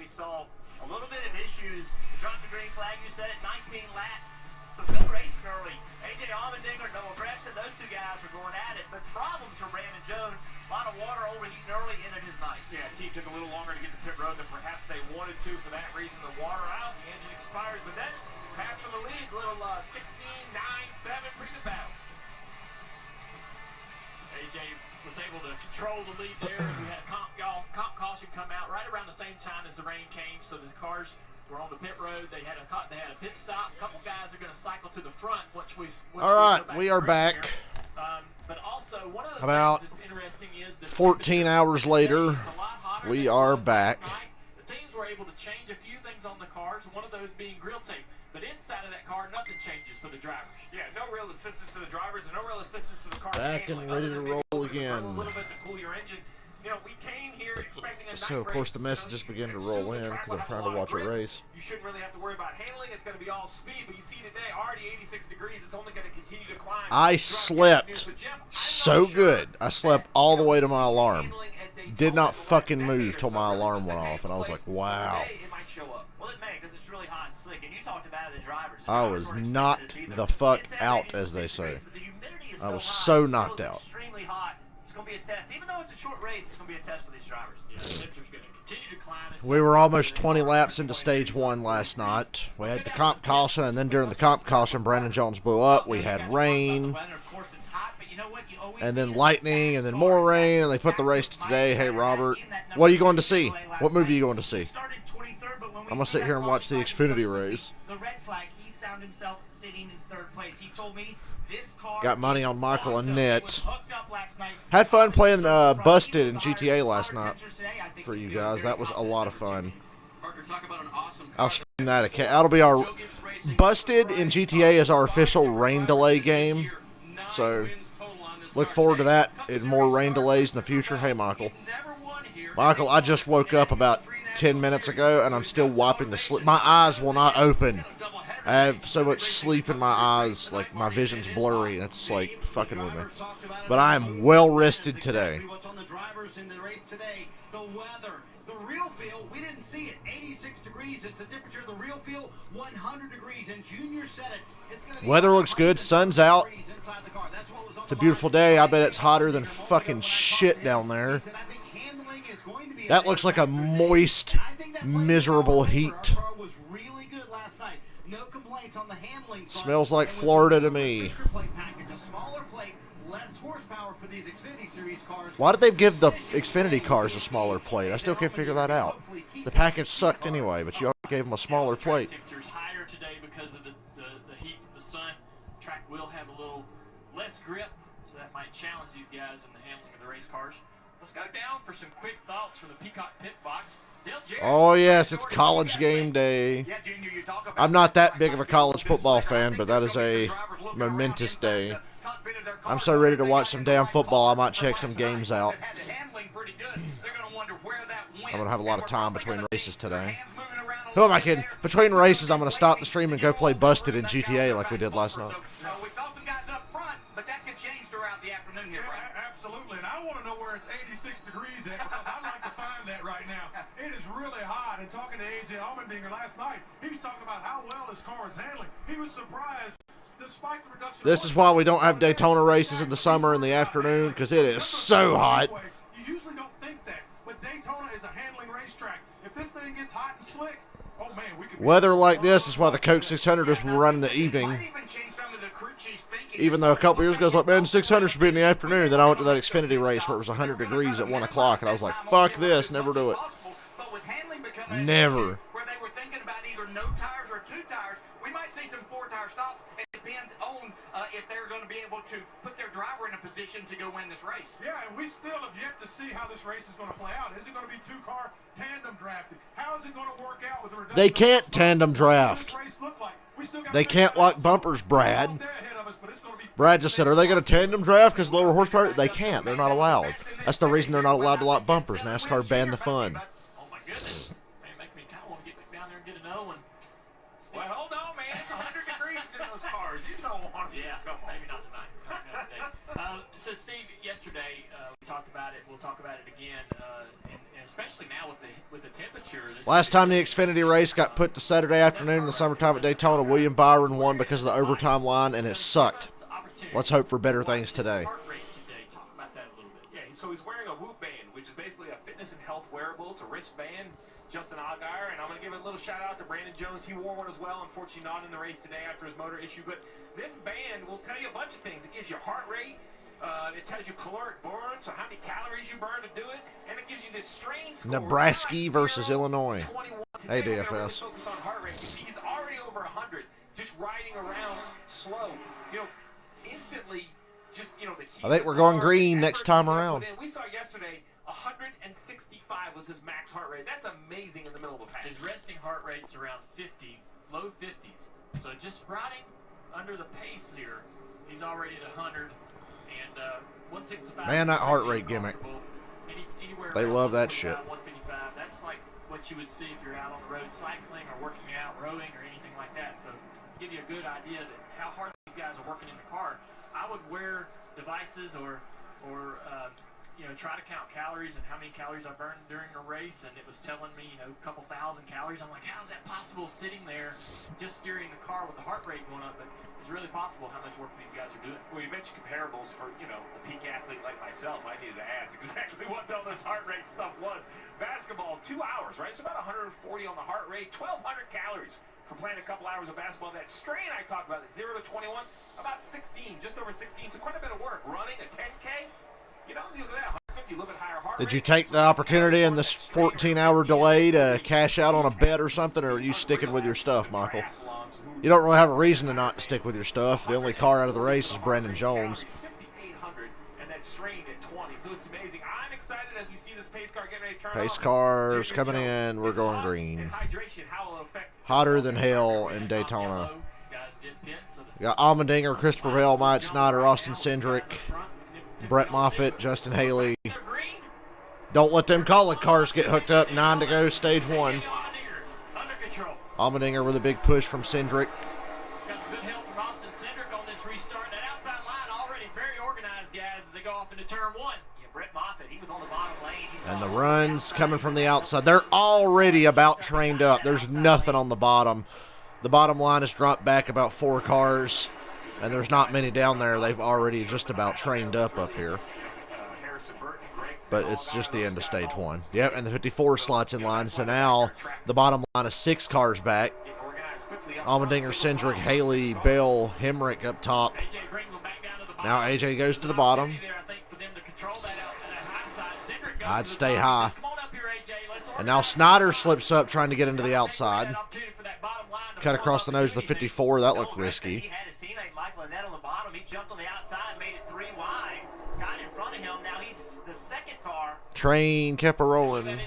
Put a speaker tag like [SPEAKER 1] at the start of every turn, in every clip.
[SPEAKER 1] we saw a little bit of issues. Dropped the green flag, you said it, 19 laps. Some good racing early. A.J. Allmendinger, Noah Gragson, those two guys were going at it, but problems for Brandon Jones. A lot of water overheating early, ended his night.
[SPEAKER 2] Yeah, team took a little longer to get to pit road than perhaps they wanted to. For that reason, the water out, the engine expires, but then pass for the lead, little 16-9-7, pretty good battle. A.J. was able to control the lead there as we had comp caution come out right around the same time as the rain came, so the cars were on the pit road. They had a pit stop. A couple guys are going to cycle to the front,
[SPEAKER 3] all right, we are back.
[SPEAKER 2] But also, one of the
[SPEAKER 3] about
[SPEAKER 2] things that's interesting is the
[SPEAKER 3] 14 hours later, we are back.
[SPEAKER 2] The teams were able to change a few things on the cars, one of those being grill tape. But inside of that car, nothing changes for the drivers. Yeah, no real assistance to the drivers and no real assistance to the car.
[SPEAKER 3] Back and ready to roll again.
[SPEAKER 2] A little bit to cool your engine. You know, we came here expecting a
[SPEAKER 3] So, of course, the messages begin to roll in because I'm trying to watch a race.
[SPEAKER 2] You shouldn't really have to worry about handling. It's going to be all speed. But you see today, already 86 degrees. It's only going to continue to climb.
[SPEAKER 3] I slept so good. I slept all the way to my alarm. Did not fucking move till my alarm went off, and I was like, wow.
[SPEAKER 1] Well, it may, because it's really hot and slick, and you talked about it, the drivers.
[SPEAKER 3] I was knocked the fuck out, as they say. I was so knocked out.
[SPEAKER 1] Extremely hot. It's going to be a test. Even though it's a short race, it's going to be a test for these drivers.
[SPEAKER 2] Yeah, the temperature's going to continue to climb.
[SPEAKER 3] We were almost 20 laps into stage 1 last night. We had the comp caution, and then during the comp caution, Brandon Jones blew up. We had rain, and then lightning, and then more rain, and they put the race to today. Hey, Robert, what are you going to see? What movie are you going to see? I'm going to sit here and watch the Xfinity race.
[SPEAKER 1] The red flag, he found himself sitting in third place. He told me this car
[SPEAKER 3] got money on Michael and Nit. Had fun playing Busted in GTA last night for you guys. That was a lot of fun. I'll stream that. That'll be our Busted in GTA is our official rain delay game. So look forward to that and more rain delays in the future. Hey, Michael. Michael, I just woke up about 10 minutes ago, and I'm still wiping the sleep. My eyes will not open. I have so much sleep in my eyes, like my vision's blurry, and it's like fucking with me. But I am well rested today.
[SPEAKER 4] What's on the drivers in the race today? The weather, the real feel, we didn't see it. 86 degrees is the temperature of the real feel. 100 degrees, and Junior said it. It's gonna be
[SPEAKER 3] weather looks good. Sun's out. It's a beautiful day. I bet it's hotter than fucking shit down there. That looks like a moist, miserable heat. Smells like Florida to me. Why did they give the Xfinity cars a smaller plate? I still can't figure that out. The package sucked anyway, but you already gave them a smaller plate.
[SPEAKER 2] Temperatures higher today because of the heat from the sun. Track will have a little less grip, so that might challenge these guys in the handling of the race cars. Let's go down for some quick thoughts from the Peacock Pit Box.
[SPEAKER 3] Oh, yes, it's college game day. I'm not that big of a college football fan, but that is a momentous day. I'm so ready to watch some damn football, I might check some games out. I'm going to have a lot of time between races today. Who am I kidding? Between races, I'm going to stop the stream and go play Busted in GTA like we did last night.
[SPEAKER 4] We saw some guys up front, but that could change throughout the afternoon here, right?
[SPEAKER 5] Absolutely, and I want to know where it's 86 degrees at, because I'd like to find that right now. It is really hot, and talking to A.J. Allmendinger last night, he was talking about how well his car is handling. He was surprised, despite the reduction.
[SPEAKER 3] This is why we don't have Daytona races in the summer in the afternoon, because it is so hot.
[SPEAKER 5] You usually don't think that, but Daytona is a handling racetrack. If this thing gets hot and slick, oh man, we could.
[SPEAKER 3] Weather like this is why the Coke 600 is running in the evening. Even though a couple years ago I was like, man, 600 should be in the afternoon. Then I went to that Xfinity race where it was 100 degrees at 1 o'clock, and I was like, fuck this, never do it. Never.
[SPEAKER 4] Where they were thinking about either no tires or 2 tires, we might see some 4-tire stops and depend on if they're going to be able to put their driver in a position to go win this race.
[SPEAKER 5] Yeah, and we still have yet to see how this race is going to play out. Is it going to be 2-car tandem drafting? How is it going to work out with the reduction?
[SPEAKER 3] They can't tandem draft. They can't lock bumpers, Brad. Brad just said, are they going to tandem draft because lower horsepower? They can't. They're not allowed. That's the reason they're not allowed to lock bumpers. NASCAR banned the fun.
[SPEAKER 2] Oh, my goodness. Man, make me kind of want to get back down there and get another one. Well, hold on, man. It's 100 degrees in those cars. You don't want to. Yeah, maybe not tonight. So, Steve, yesterday we talked about it. We'll talk about it again. And as especially now with the temperature.
[SPEAKER 3] Last time the Xfinity race got put to Saturday afternoon in the summertime at Daytona, William Byron won because of the overtime line, and it sucked. Let's hope for better things today.
[SPEAKER 2] Talk about that a little bit.
[SPEAKER 6] Yeah, so he's wearing a Whoop band, which is basically a fitness and health wearable. It's a wristband. Justin Allgaier, and I'm going to give a little shout out to Brandon Jones. He wore one as well. Unfortunately, not in the race today after his motor issue. But this band will tell you a bunch of things. It gives you heart rate. It tells you caloric burn, so how many calories you burn to do it, and it gives you this strain score.
[SPEAKER 3] Nebraska versus Illinois.
[SPEAKER 6] Hey,
[SPEAKER 3] DFS.
[SPEAKER 6] Focus on heart rate. You see, he's already over 100, just riding around slow. You know, instantly, just the key.
[SPEAKER 3] I think we're going green next time around.
[SPEAKER 6] We saw yesterday 165 was his max heart rate. That's amazing in the middle of the pack.
[SPEAKER 2] His resting heart rate's around 50, low 50s. So just riding under the pace here, he's already at 100. And 165.
[SPEAKER 3] Man, that heart rate gimmick. They love that shit.
[SPEAKER 2] 155. That's like what you would see if you're out on the road cycling or working out, rowing, or anything like that. So give you a good idea that how hard these guys are working in the car. I would wear devices or try to count calories and how many calories I burned during a race, and it was telling me, a couple thousand calories. I'm like, how's that possible sitting there just steering the car with the heart rate going up? But it's really possible how much work these guys are doing.
[SPEAKER 6] Well, you mentioned comparables for, the peak athlete like myself. I needed to ask exactly what all this heart rate stuff was. Basketball, 2 hours, right? So about 140 on the heart rate, 1,200 calories for playing a couple hours of basketball. That strain I talked about, that 0 to 21, about 16, just over 16. So quite a bit of work. Running a 10K, look at that. A little bit higher heart
[SPEAKER 3] Did
[SPEAKER 6] rate.
[SPEAKER 3] you take the opportunity in this 14-hour delay to cash out on a bet or something, or are you sticking with your stuff, Michael? You don't really have a reason to not stick with your stuff. The only car out of the race is Brandon Jones.
[SPEAKER 6] 5,800 and that strain at 20, so it's amazing. I'm excited as we see this pace car getting ready to turn
[SPEAKER 3] Pace
[SPEAKER 6] off.
[SPEAKER 3] cars coming in. We're going green. Hotter than hell in Daytona. We got Allmendinger, Christopher Bell, Mike Snyder, Austin Cindric, Brett Moffitt, Justin Haley. Don't let them collet cars get hooked up. 9 to go, stage 1. Allmendinger with a big push from Cindric.
[SPEAKER 2] Got some good help from Austin Cindric on this restart. That outside line already very organized, guys, as they go off into turn 1.
[SPEAKER 1] Yeah, Brett Moffitt, he was on the bottom lane.
[SPEAKER 3] And the runs coming from the outside. They're already about trained up. There's nothing on the bottom. The bottom line has dropped back about 4 cars, and there's not many down there. They've already just about trained up here. But it's just the end of stage 1. Yep, and the 54 slots in line. So now the bottom line is 6 cars back. Allmendinger, Cindric, Haley, Bell, Hemrick up top. Now AJ goes to the bottom. I'd stay high. And now Snyder slips up trying to get into the outside. Cut across the nose of the 54. That looked risky.
[SPEAKER 1] He had his teammate Michael Annette on the bottom. He jumped on the outside, made it 3 wide. Got in front of him. Now he's the second car.
[SPEAKER 3] Train kept a rolling.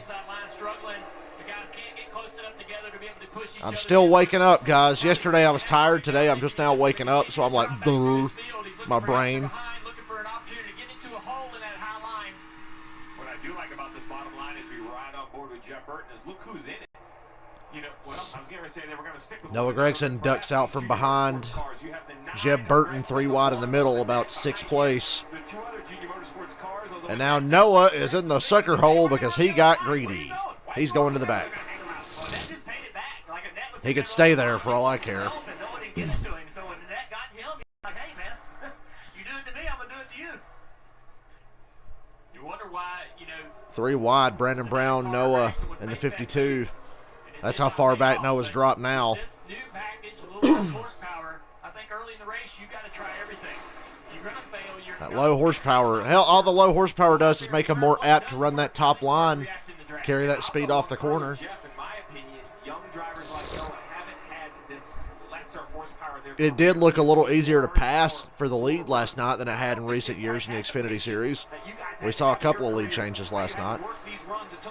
[SPEAKER 3] I'm still waking up, guys. Yesterday I was tired. Today I'm just now waking up, so I'm like, duh, my brain.
[SPEAKER 6] What I do like about this bottom line is we ride on board with Jeff Burton is look who's in it. I was going to say they were going to stick with
[SPEAKER 3] Noah Gragson ducks out from behind. Jeb Burton 3 wide in the middle, about 6th place. And now Noah is in the sucker hole because he got greedy. He's going to the back. He could stay there for all I care.
[SPEAKER 2] You wonder why,
[SPEAKER 3] 3 wide, Brandon Brown, Noah, and the 52. That's how far back Noah's dropped now.
[SPEAKER 2] This new package, a little less horsepower. I think early in the race, you got to try everything. You're going to fail.
[SPEAKER 3] That low horsepower. Hell, all the low horsepower does is make them more apt to run that top line, carry that speed off the corner.
[SPEAKER 6] Jeff, in my opinion, young drivers like Noah haven't had this lesser horsepower.
[SPEAKER 3] It did look a little easier to pass for the lead last night than it had in recent years in the Xfinity Series. We saw a couple of lead changes last night.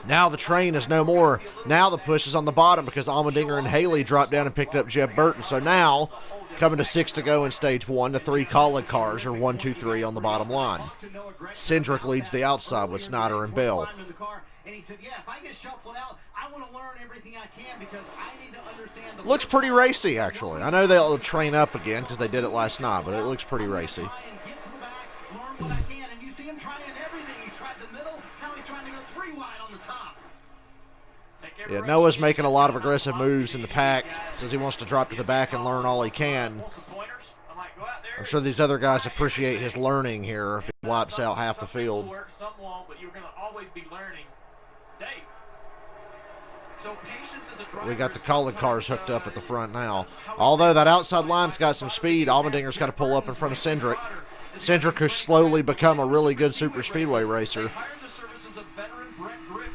[SPEAKER 3] Now the train is no more. Now the push is on the bottom because Allmendinger and Haley dropped down and picked up Jeb Burton. So now, coming to 6 to go in stage 1, the 3 collet cars are 1, 2, 3 on the bottom line. Cindric leads the outside with Snyder and Bell. Looks pretty racy, actually. I know they'll train up again because they did it last night, but it looks pretty racy. Yeah, Noah's making a lot of aggressive moves in the pack. Says he wants to drop to the back and learn all he can. I'm sure these other guys appreciate his learning here if he wipes out half the field. We got the collet cars hooked up at the front now. Although that outside line's got some speed, Allmendinger's got to pull up in front of Cindric. Cindric has slowly become a really good super speedway racer.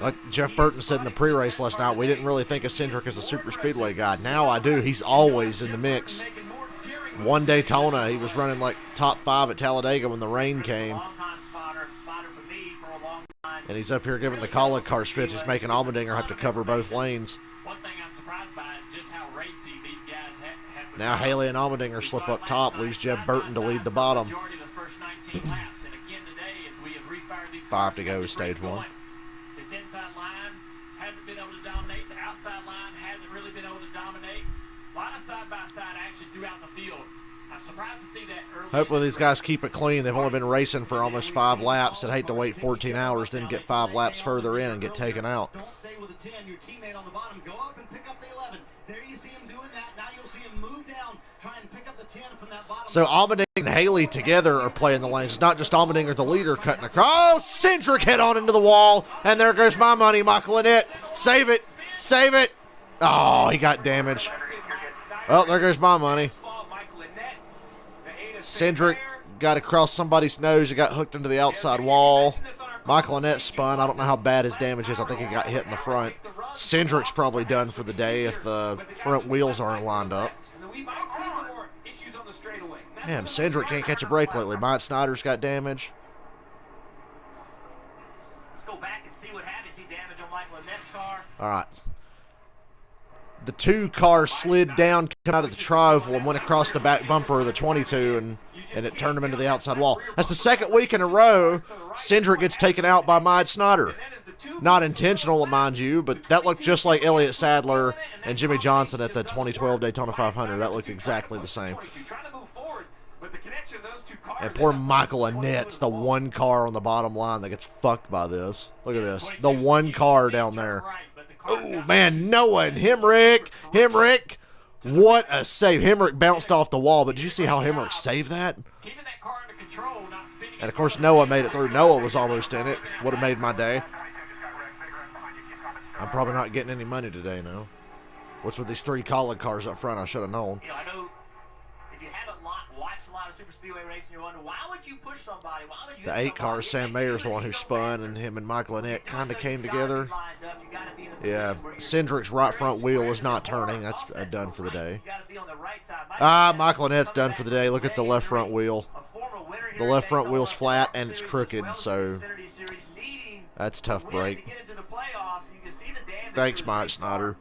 [SPEAKER 3] Like Jeff Burton said in the pre-race last night, we didn't really think of Cindric as a super speedway guy. Now I do. He's always in the mix. One Daytona, he was running like top 5 at Talladega when the rain came. And he's up here giving the collet car spits. He's making Allmendinger have to cover both lanes.
[SPEAKER 2] One thing I'm surprised by is just how racy these guys have.
[SPEAKER 3] Now Haley and Allmendinger slip up top, leaves Jeff Burton to lead the bottom. 5 to go, stage 1.
[SPEAKER 2] This inside line hasn't been able to dominate. The outside line hasn't really been able to dominate. A lot of side-by-side action throughout the field. I'm surprised to see that early.
[SPEAKER 3] Hopefully these guys keep it clean. They've only been racing for almost 5 laps. I'd hate to wait 14 hours, then get 5 laps further in and get taken out.
[SPEAKER 4] Don't stay with the 10. Your teammate on the bottom. Go up and pick up the 11. There you see him doing that. Now you'll see him move down, try and pick up the 10 from that bottom.
[SPEAKER 3] So Allmendinger and Haley together are playing the lanes. It's not just Allmendinger, the leader, cutting across. Oh, Cindric hit on into the wall, and there goes my money, Michael Annett. Save it. Save it. Oh, he got damaged. Well, there goes my money. Cindric got across somebody's nose. He got hooked into the outside wall. Michael Annett spun. I don't know how bad his damage is. I think he got hit in the front. Cindric's probably done for the day if the front wheels aren't lined up. Damn, Cindric can't catch a break lately. Mike Snyder's got damage.
[SPEAKER 1] Let's go back and see what happened. See damage on Michael Annett's car.
[SPEAKER 3] All right. The 2 car slid down, came out of the tri-oval and went across the back bumper of the 22, and it turned him into the outside wall. That's the 2nd week in a row Cindric gets taken out by Mike Snyder. Not intentional, mind you, but that looked just like Elliott Sadler and Jimmy Johnson at the 2012 Daytona 500. That looked exactly the same. And poor Michael Annett's the 1 car on the bottom line that gets fucked by this. Look at this. The 1 car down there. Oh, man, Noah and Hemrick. Hemrick, what a save. Hemrick bounced off the wall, but did you see how Hemrick saved that? And, of course, Noah made it through. Noah was almost in it. Would have made my day. I'm probably not getting any money today, no. What's with these 3 collet cars up front? I should have known.
[SPEAKER 1] You know, I know if you haven't watched a lot of super speedway racing, you're wondering, why would you push somebody? Why would you
[SPEAKER 3] the 8 car, Sam Mayer's the one who spun, and him and Michael Annett kind of came together. Yeah, Cindric's right front wheel is not turning. That's done for the day. Michael Annett's done for the day. Look at the left front wheel. The left front wheel's flat, and it's crooked, so that's a tough break. Thanks, Mike Snyder.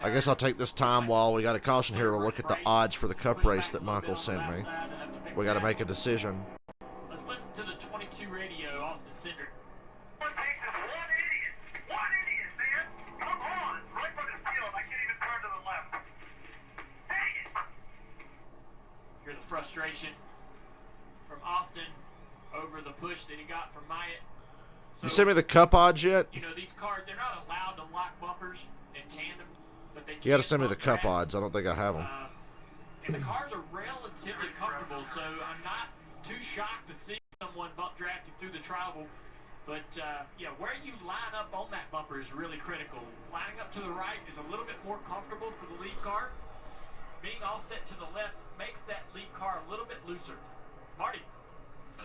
[SPEAKER 3] I guess I'll take this time while we got a caution here to look at the odds for the Cup race that Michael sent me. We got to make a decision.
[SPEAKER 2] Let's listen to the 22 radio, Austin Cindric. Hear the frustration from Austin over the push that he got from Myatt.
[SPEAKER 3] You sent me the Cup odds yet?
[SPEAKER 2] You know, these cars, they're not allowed to lock bumpers in tandem, but they
[SPEAKER 3] You got to send me the Cup odds. I don't think I have them.
[SPEAKER 2] And the cars are relatively comfortable, so I'm not too shocked to see someone bump drafting through the travel. But, yeah, where you line up on that bumper is really critical. Lining up to the right is a little bit more comfortable for the lead car. Being offset to the left makes that lead car a little bit looser. Marty.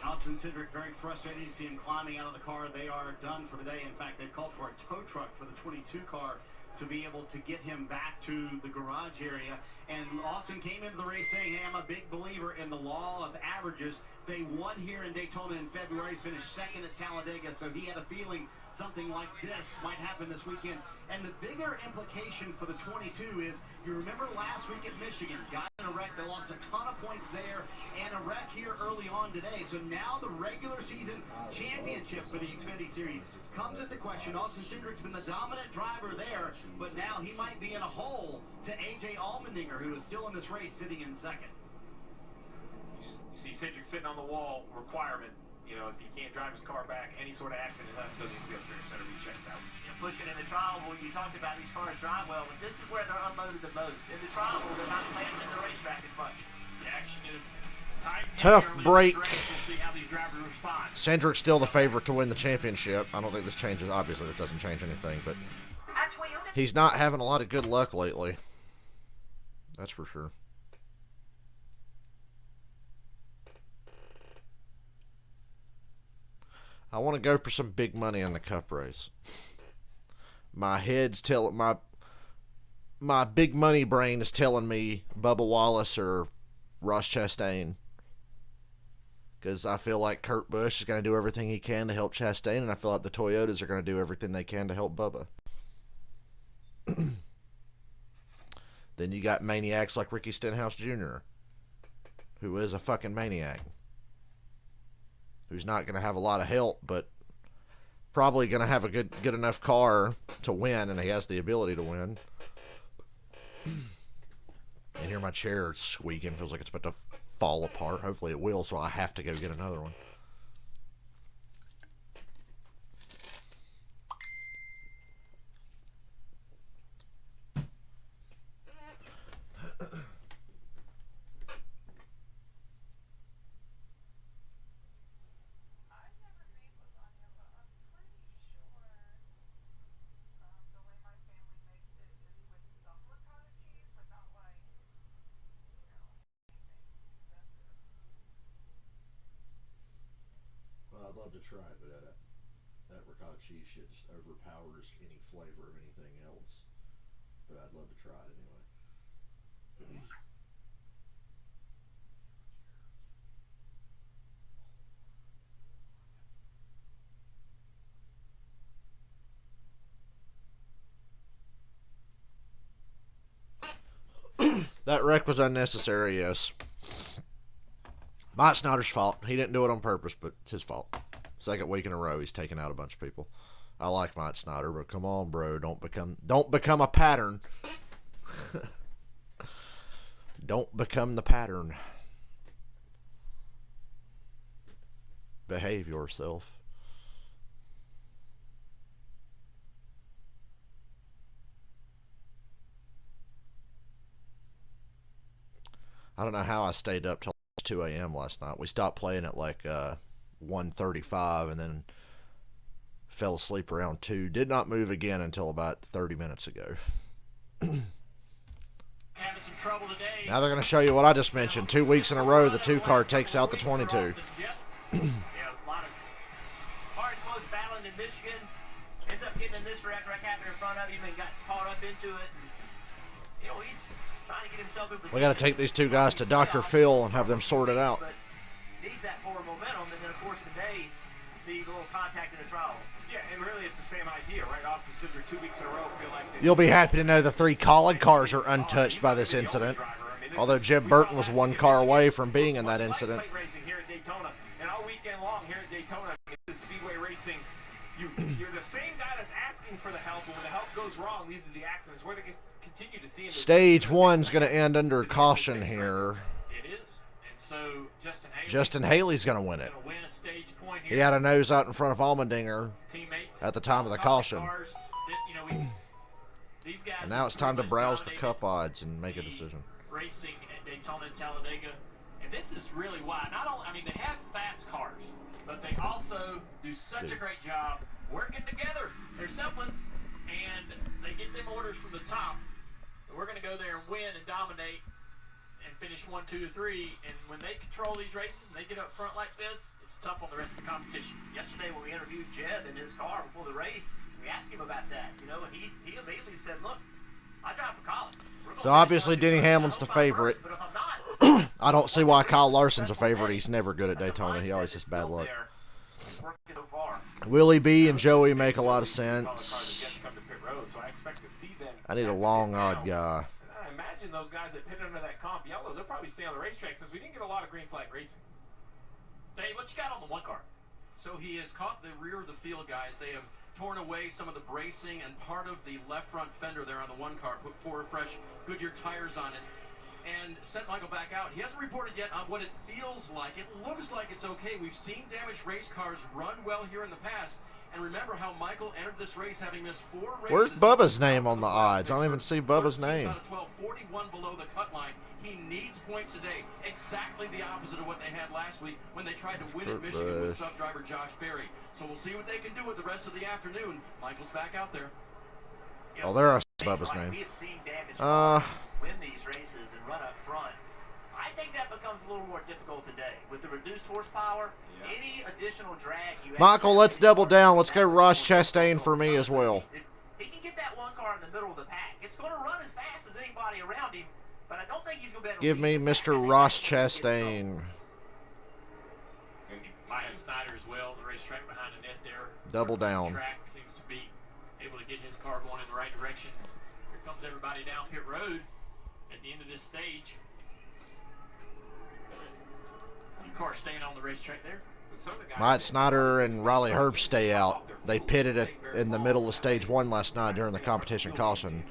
[SPEAKER 4] Austin Cindric very frustrated. You see him climbing out of the car. They are done for the day. In fact, they've called for a tow truck for the 22 car to be able to get him back to the garage area. And Austin came into the race saying, hey, I'm a big believer in the law of averages. They won here in Daytona in February, finished 2nd at Talladega, so he had a feeling something like this might happen this weekend. And the bigger implication for the 22 is, you remember last week at Michigan, got in a wreck, they lost a ton of points there, and a wreck here early on today. So now the regular season championship for the Xfinity Series comes into question. Austin Cindric's been the dominant driver there, but now he might be in a hole to A.J. Allmendinger, who is still in this race, sitting in 2nd.
[SPEAKER 6] You see Cindric sitting on the wall, requirement. You know, if he can't drive his car back, any sort of accident left doesn't feel good.
[SPEAKER 1] you talked about these cars drive well, but this is where they're unloaded the most. In the trial, they're not landing in the racetrack as much.
[SPEAKER 2] The action is tight.
[SPEAKER 3] Tough break.
[SPEAKER 2] We'll see how these drivers respond.
[SPEAKER 3] Cindric's still the favorite to win the championship. I don't think this changes. Obviously, this doesn't change anything, but he's not having a lot of good luck lately. That's for sure. I want to go for some big money in the Cup race. My head's telling my big money brain is telling me Bubba Wallace or Ross Chastain, because I feel like Kurt Busch is going to do everything he can to help Chastain, and I feel like the Toyotas are going to do everything they can to help Bubba. Then you got maniacs like Ricky Stenhouse Jr., who is a fucking maniac, who's not going to have a lot of help, but probably going to have a good enough car to win, and he has the ability to win. And here my chair is squeaking. Feels like it's about to fall apart. Hopefully it will, so I have to go get another one. I'd love to try it, but that ricotta cheese shit just overpowers any flavor of anything else. But I'd love to try it anyway. That wreck was unnecessary, yes. Mike Snyder's fault. He didn't do it on purpose, but it's his fault. Second week in a row, he's taken out a bunch of people. I like Mike Snyder, but come on, bro, don't become a pattern. Don't become the pattern. Behave yourself. I don't know how I stayed up till 2 a.m. last night. We stopped playing at like 1:35 and then fell asleep around 2. Did not move again until about 30 minutes ago.
[SPEAKER 2] Having some trouble today.
[SPEAKER 3] Now they're going to show you what I just mentioned. 2 weeks in a row, the 2 car takes out the 22.
[SPEAKER 1] Yeah, a lot of hard, close battling in Michigan. Ends up getting in this wreck happened in front of him and got caught up into it. And, he's trying to get himself in position.
[SPEAKER 3] We got to take these 2 guys to Dr. Phil and have them sort it out.
[SPEAKER 1] But needs that forward momentum, and then of course today, see the little contact in the trial.
[SPEAKER 6] Yeah, and really it's the same idea, right? Austin Cindric 2 weeks in a row feel like
[SPEAKER 3] You'll be happy to know the 3 Collin cars are untouched by this incident. Although Jeb Burton was 1 car away from being in that incident.
[SPEAKER 6] Racing here at Daytona, and all weekend long here at Daytona, this speedway racing, you're the same guy that's asking for the help, and when the help goes wrong, these are the accidents. We're going to continue to see.
[SPEAKER 3] Stage 1's going to end under caution here.
[SPEAKER 2] It is, and so
[SPEAKER 3] Justin Haley's going to win it.
[SPEAKER 2] Win a stage point here.
[SPEAKER 3] He had a nose out in front of Allmendinger at the time of the caution. And now it's time to browse the Cup odds and make a decision.
[SPEAKER 2] Racing at Daytona and Talladega, and this is really why. Not only, I mean, they have fast cars, but they also do such a great job working together. They're selfless, and they get them orders from the top. And we're going to go there and win and dominate and finish 1, 2, 3. And when they control these races and they get up front like this, it's tough on the rest of the competition.
[SPEAKER 1] Yesterday when we interviewed Jeb in his car before the race, we asked him about that, and he immediately said, look, I drive for Collin.
[SPEAKER 3] So obviously Denny Hamlin's the favorite. I don't see why Kyle Larson's a favorite. He's never good at Daytona. He always has bad luck. Willie B and Joey make a lot of sense. I need a long odd guy.
[SPEAKER 6] I imagine those guys that pit under that comp yellow, they'll probably stay on the racetrack since we didn't get a lot of green flag racing.
[SPEAKER 2] Dave, what you got on the 1 car?
[SPEAKER 7] So he has caught the rear of the field, guys. They have torn away some of the bracing and part of the left front fender there on the 1 car, put 4 fresh Goodyear tires on it, and sent Michael back out. He hasn't reported yet on what it feels like. It looks like it's okay. We've seen damaged race cars run well here in the past, And remember how Michael entered this race having missed 4 races.
[SPEAKER 3] Where's Bubba's name on the odds? I don't even see Bubba's
[SPEAKER 7] 13
[SPEAKER 3] name.
[SPEAKER 7] out of 12, 41 below the cut line. He needs points today. Exactly the opposite of what they had last week when they tried to win at Michigan with sub-driver Josh Berry. So we'll see what they can do with the rest of the afternoon. Michael's back out there.
[SPEAKER 3] Oh, there I see Bubba's name.
[SPEAKER 1] We have seen damaged win these races and run up front. I think that becomes a little more difficult today with the reduced horsepower. Any additional drag you
[SPEAKER 3] Michael, let's double down. Let's go Ross Chastain for me as well.
[SPEAKER 1] If he can get that one car in the middle of the pack, it's going to run as fast as anybody around him, but I don't think he's going to be able to
[SPEAKER 3] Give me Mr. Ross Chastain.
[SPEAKER 2] Maya Snyder as well, the racetrack behind the net there.
[SPEAKER 3] Double down.
[SPEAKER 2] Track seems to be able to get his car going in the right direction. Here comes everybody down pit road at the end of this stage. A few cars staying on the racetrack there.
[SPEAKER 3] Mike Snyder and Riley Herbst stay out. They pitted it in the middle of stage 1 last night during the competition caution.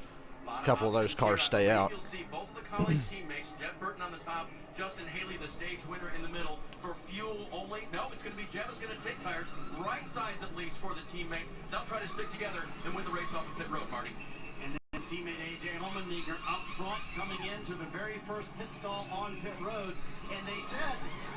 [SPEAKER 3] A couple of those cars stay out.
[SPEAKER 7] You'll see both of the colleague teammates, Jeb Burton on the top, Justin Haley, the stage winner, in the middle for fuel only. No, it's going to be Jeb is going to take tires, right sides at least for the teammates. They'll try to stick together and win the race off the pit road, Marty.
[SPEAKER 4] And then his teammate A.J. Allmendinger up front coming into the very first pit stall on pit road. And they said,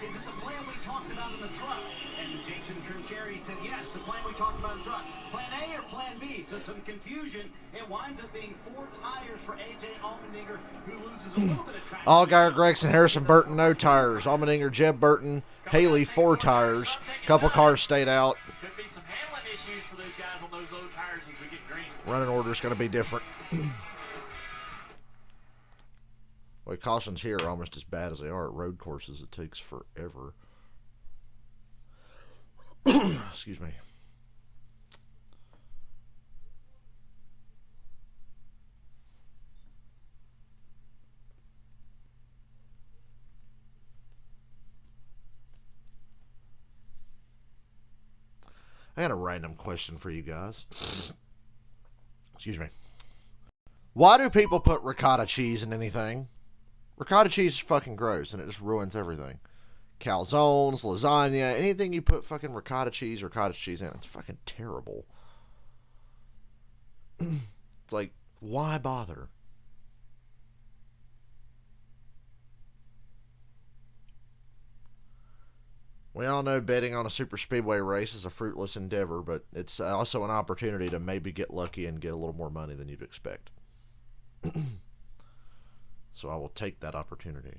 [SPEAKER 4] is it the plan we talked about in the truck? And Jason Trincheri said, yes, the plan we talked about in the truck. Plan A or plan B? So some confusion. It winds up being 4 tires for A.J. Allmendinger, who loses a little bit of traction.
[SPEAKER 3] Allgaier, Gregson, Harrison, Burton, no tires. Allmendinger, Jeb Burton, Haley, 4 tires. A couple cars stayed out.
[SPEAKER 2] Could be some handling issues for those guys on those low tires as we get green.
[SPEAKER 3] Running order is going to be different. Well, cautions here are almost as bad as they are at road courses. It takes forever. Excuse me. I got a random question for you guys. Excuse me. Why do people put ricotta cheese in anything? Ricotta cheese is fucking gross, and it just ruins everything. Calzones, lasagna, anything you put fucking ricotta cheese in, it's fucking terrible. It's like, why bother? We all know betting on a super speedway race is a fruitless endeavor, but it's also an opportunity to maybe get lucky and get a little more money than you'd expect. So I will take that opportunity.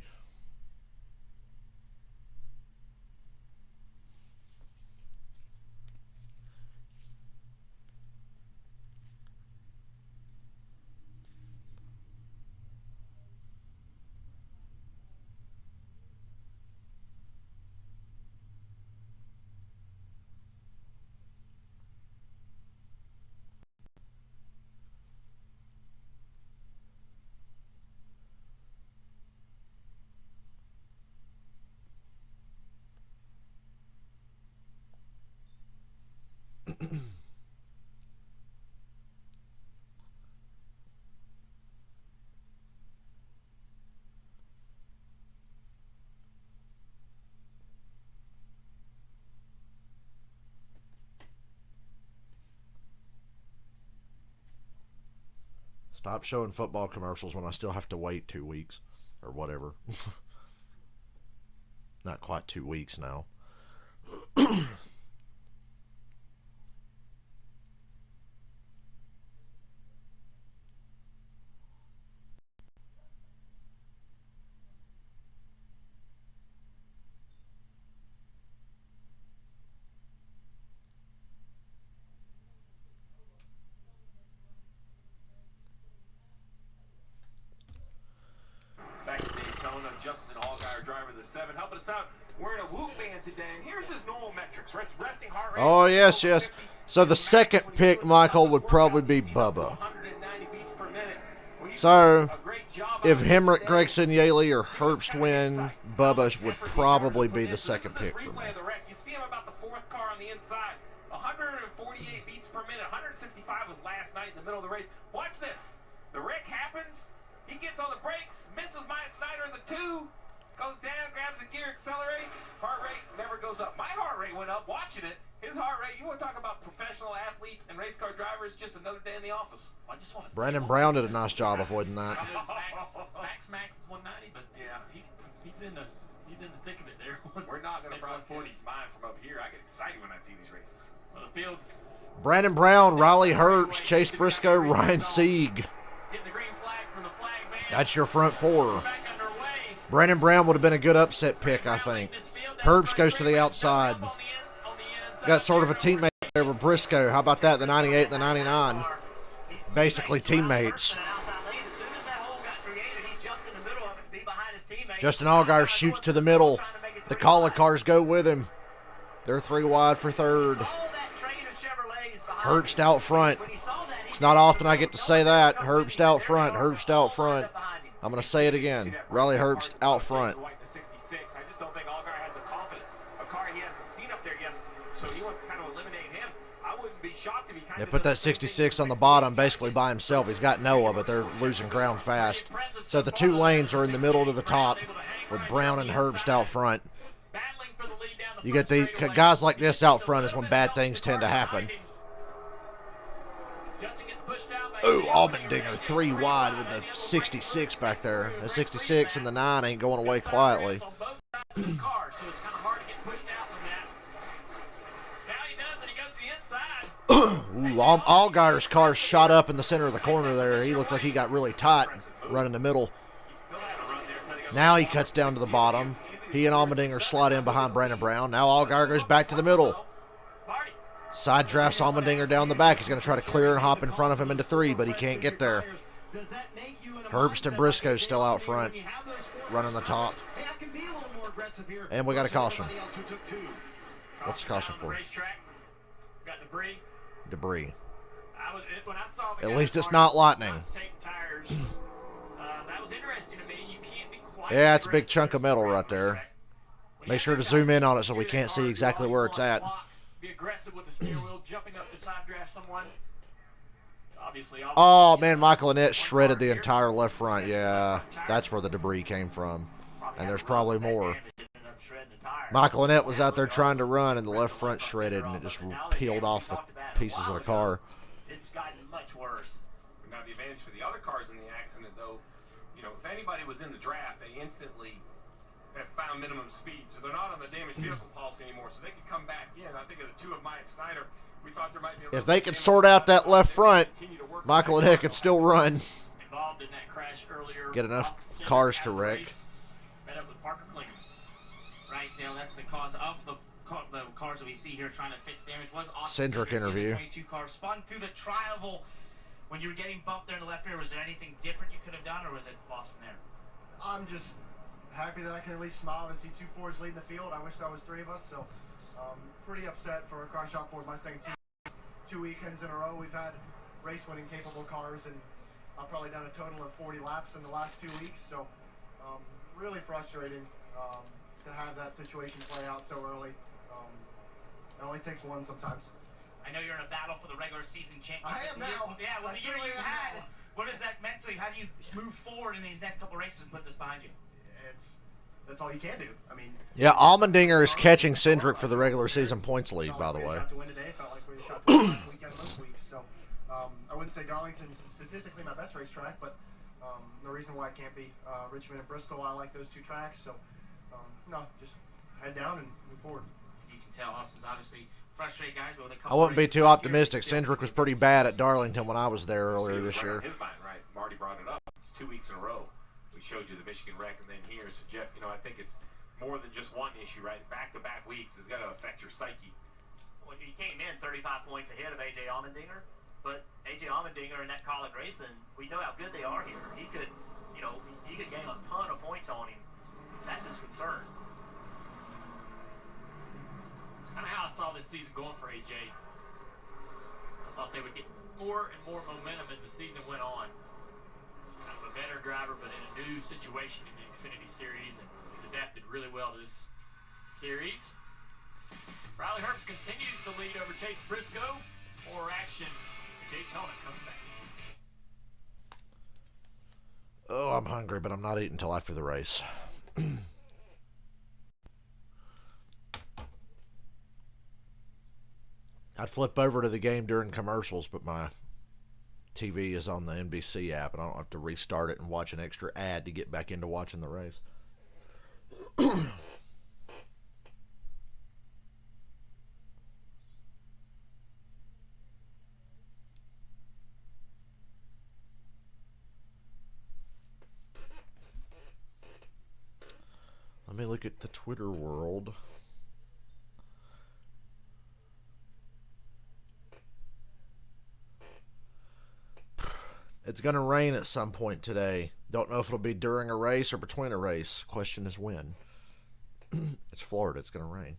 [SPEAKER 3] Stop showing football commercials when I still have to wait 2 weeks or whatever. Not quite 2 weeks now.
[SPEAKER 6] Back to Daytona, Justin Allgaier, driver of the 7, helping us out. Wearing a Whoop band today, and here's his normal metrics. Right? Resting heart rate.
[SPEAKER 3] Oh, yes, yes. So the second pick, Michael, would probably be Bubba. So if Hemrick, Gregson, Yaley, or Herbst win, Bubba would probably be the second pick for me.
[SPEAKER 6] You see him about the 4th car on the inside. 148 beats per minute. 165 was last night in the middle of the race. Watch this. The wreck happens. He gets on the brakes, misses Maya Snyder in the 2, goes down, grabs a gear, accelerates. Heart rate never goes up. My heart rate went up watching it, His heart rate, you want to talk about professional athletes and race car drivers, just another day in the office.
[SPEAKER 2] I just want to
[SPEAKER 3] Brandon Brown did a nice job avoiding that.
[SPEAKER 2] Max is 190, but
[SPEAKER 6] yeah,
[SPEAKER 2] he's in the thick of it there.
[SPEAKER 6] We're not going to broadcast mine from up here. I get excited when I see these races.
[SPEAKER 2] Well, the field's
[SPEAKER 3] Brandon Brown, Riley Herbst, Chase Briscoe, Ryan Sieg.
[SPEAKER 2] getting the green flag from the flag man.
[SPEAKER 3] That's your front four.
[SPEAKER 2] Back underway.
[SPEAKER 3] Brandon Brown would have been a good upset pick, I think. Herbst goes to the outside. Got sort of a teammate there with Briscoe. How about that? The 98 and the 99. Basically teammates. Justin Allgaier shoots to the middle. The Collie cars go with him. They're 3 wide for third. Herbst out front. It's not often I get to say that. Herbst out front. Herbst out front. I'm going to say it again. Riley Herbst out front.
[SPEAKER 6] I just don't think Allgaier has the confidence. A car he hasn't seen up there yet, so he wants to kind of eliminate him. I wouldn't be shocked if he kind
[SPEAKER 3] They
[SPEAKER 6] of
[SPEAKER 3] put that 66 on the bottom basically by himself. He's got Noah, but they're losing ground fast. So the 2 lanes are in the middle to the top with Brown and Herbst out front. You get the guys like this out front is when bad things tend to happen. Ooh, Allmendinger 3 wide with the 66 back there. The 66 and the 9 ain't going away quietly. Ooh, Allgaier's car shot up in the center of the corner there. He looked like he got really tight running the middle. Now he cuts down to the bottom. He and Allmendinger slide in behind Brandon Brown. Now Allgaier goes back to the middle. Side drafts Allmendinger down the back. He's going to try to clear and hop in front of him into 3, but he can't get there. Herbst and Briscoe still out front, running the top. And we got a caution. What's the caution for? Debris. At least it's not lightning. Yeah, it's a big chunk of metal right there. Make sure to zoom in on it so we can't see exactly where it's at.
[SPEAKER 2] Be aggressive with the steer wheel, jumping up to side draft someone.
[SPEAKER 3] Oh, man, Michael Annett shredded the entire left front. Yeah, that's where the debris came from. And there's probably more. Michael Annett was out there trying to run, and the left front shredded, and it just peeled off the pieces of the car.
[SPEAKER 1] It's gotten much worse.
[SPEAKER 6] Now, the advantage for the other cars in the accident, though, you know, if anybody was in the draft, they instantly have found minimum speed, so they're not on the damaged vehicle policy anymore, so they can come back in. I think of the 2 of Myatt Snyder, we thought there might be a
[SPEAKER 3] if they could sort out that left front, Michael Annett could still run.
[SPEAKER 2] Involved in that crash earlier.
[SPEAKER 3] Get enough cars to wreck.
[SPEAKER 2] Met up with Parker Klinger. Right, Dale, that's the cause of the cars that we see here trying to fix damage. Was
[SPEAKER 3] Cindric interview.
[SPEAKER 1] 22 car spun through the tri-oval. When you were getting bumped there in the left rear, was there anything different you could have done, or was it lost from there?
[SPEAKER 8] I'm just happy that I can at least smile and see 2 Fords leading the field. I wish that was 3 of us, so pretty upset for a car shop Ford Mustang 2 weekends in a row. We've had race-winning capable cars, and I've probably done a total of 40 laps in the last 2 weeks, so really frustrating to have that situation play out so early. It only takes one sometimes.
[SPEAKER 1] I know you're in a battle for the regular season championship.
[SPEAKER 8] I am now.
[SPEAKER 1] Yeah, well,
[SPEAKER 8] I
[SPEAKER 1] the year
[SPEAKER 8] certainly
[SPEAKER 1] you've
[SPEAKER 8] am
[SPEAKER 1] had,
[SPEAKER 8] now.
[SPEAKER 1] what is that mentally? How do you move forward in these next couple races and put this behind you?
[SPEAKER 8] That's all you can do. I mean,
[SPEAKER 3] Yeah, Allmendinger is catching Cindric for the regular season points lead, by the way.
[SPEAKER 8] Shot to win today. Felt like we shot to win last weekend most weeks. So I wouldn't say Darlington's statistically my best racetrack, but no reason why it can't be. Richmond and Bristol, I like those 2 tracks. So no, just head down and move forward.
[SPEAKER 1] You can tell Austin's obviously frustrated guys, but with a
[SPEAKER 3] I
[SPEAKER 1] couple
[SPEAKER 3] wouldn't be
[SPEAKER 1] races
[SPEAKER 3] too
[SPEAKER 1] here,
[SPEAKER 3] optimistic.
[SPEAKER 1] he's still-
[SPEAKER 3] Cindric was pretty bad at Darlington when I was there earlier this year.
[SPEAKER 6] His mind, right? Marty brought it up. It's 2 weeks in a row. We showed you the Michigan wreck, and then here. So, Jeff, you know, I think it's more than just one issue, right? Back-to-back weeks has got to affect your psyche.
[SPEAKER 1] Well, he came in 35 points ahead of A.J. Allmendinger, but A.J. Allmendinger and that Colin Grayson, we know how good they are here. He could, you know, he could gain a ton of points on him. That's his concern.
[SPEAKER 2] Kind of how I saw this season going for AJ. I thought they would get more and more momentum as the season went on. Kind of a veteran driver, but in a new situation in the Xfinity Series, and he's adapted really well to this series. Riley Herbst continues to lead over Chase Briscoe. More action. Daytona comes back.
[SPEAKER 3] Oh, I'm hungry, but I'm not eating until after the race. I'd flip over to the game during commercials, but my TV is on the NBC app, and I don't have to restart it and watch an extra ad to get back into watching the race. Let me look at the Twitter world. It's going to rain at some point today. Don't know if it'll be during a race or between a race. Question is when. It's Florida. It's going to rain.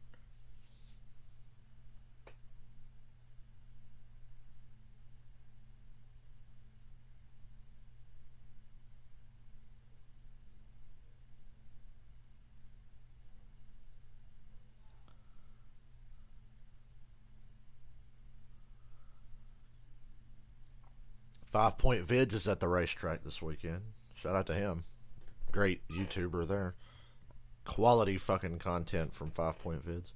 [SPEAKER 3] Five Point Vids is at the racetrack this weekend. Shout out to him. Great YouTuber there. Quality fucking content from 5 Point Vids.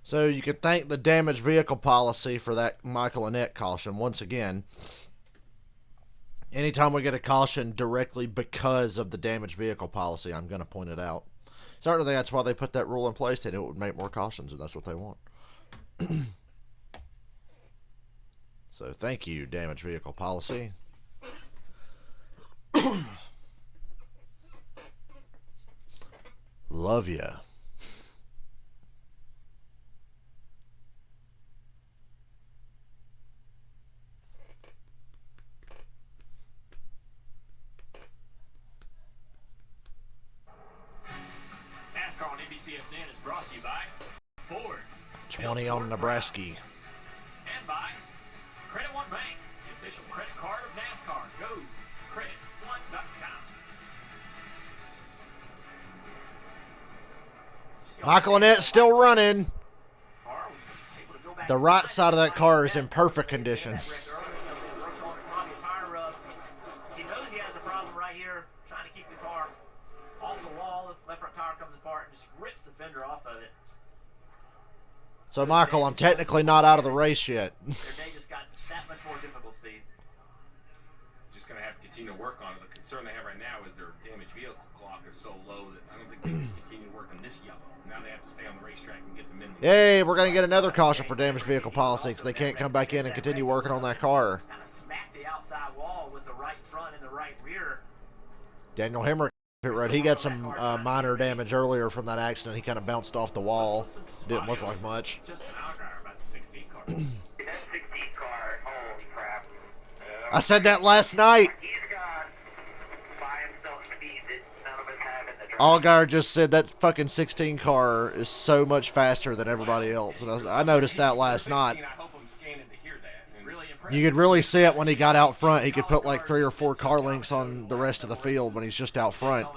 [SPEAKER 3] 'So you can thank the damaged vehicle policy for that Michael Annett caution once again. Anytime we get a caution directly because of the damaged vehicle policy, I'm going to point it out. Certainly that's why they put that rule in place. They knew it would make more cautions, and that's what they want. So thank you, damaged vehicle policy. Love ya.
[SPEAKER 6] NASCAR on NBCSN is brought to you by Ford.
[SPEAKER 3] 20 on Nebraska.
[SPEAKER 6] And by Credit One Bank, the official credit card of NASCAR. Go credit1.com.
[SPEAKER 3] Michael Annett still running. The right side of that car is in perfect condition.
[SPEAKER 1] He knows he has a problem right here, trying to keep the car off the wall. The left front tire comes apart and just rips the fender off of it.
[SPEAKER 3] So, Michael, I'm technically not out of the race yet.
[SPEAKER 1] Their day just got that much more difficult, Steve.
[SPEAKER 9] Just going to have to continue to work on it. The concern they have right now is their damaged vehicle clock is so low that I don't think they can continue to work on this yellow. Now they have to stay on the racetrack and get them in.
[SPEAKER 3] Yay, we're going to get another caution for damaged vehicle policy because they can't come back in and continue working on that car.
[SPEAKER 1] Kind of smacked the outside wall with the right front and the right rear.
[SPEAKER 3] Daniel Hemrick, pit road, he got some minor damage earlier from that accident. He kind of bounced off the wall. Didn't look like much.
[SPEAKER 6] Just an outlier about the 16 car.
[SPEAKER 10] That 16 car, holy crap.
[SPEAKER 3] I said that last night.
[SPEAKER 10] He's got by himself speed that none of us have in the drive.
[SPEAKER 3] Allgaier just said that fucking 16 car is so much faster than everybody else. And I noticed that last night.
[SPEAKER 9] I hope I'm scanning to hear that.
[SPEAKER 6] It's really impressive.
[SPEAKER 3] You could really see it when he got out front. He could put like 3 or 4 car lengths on the rest of the field when he's just out front.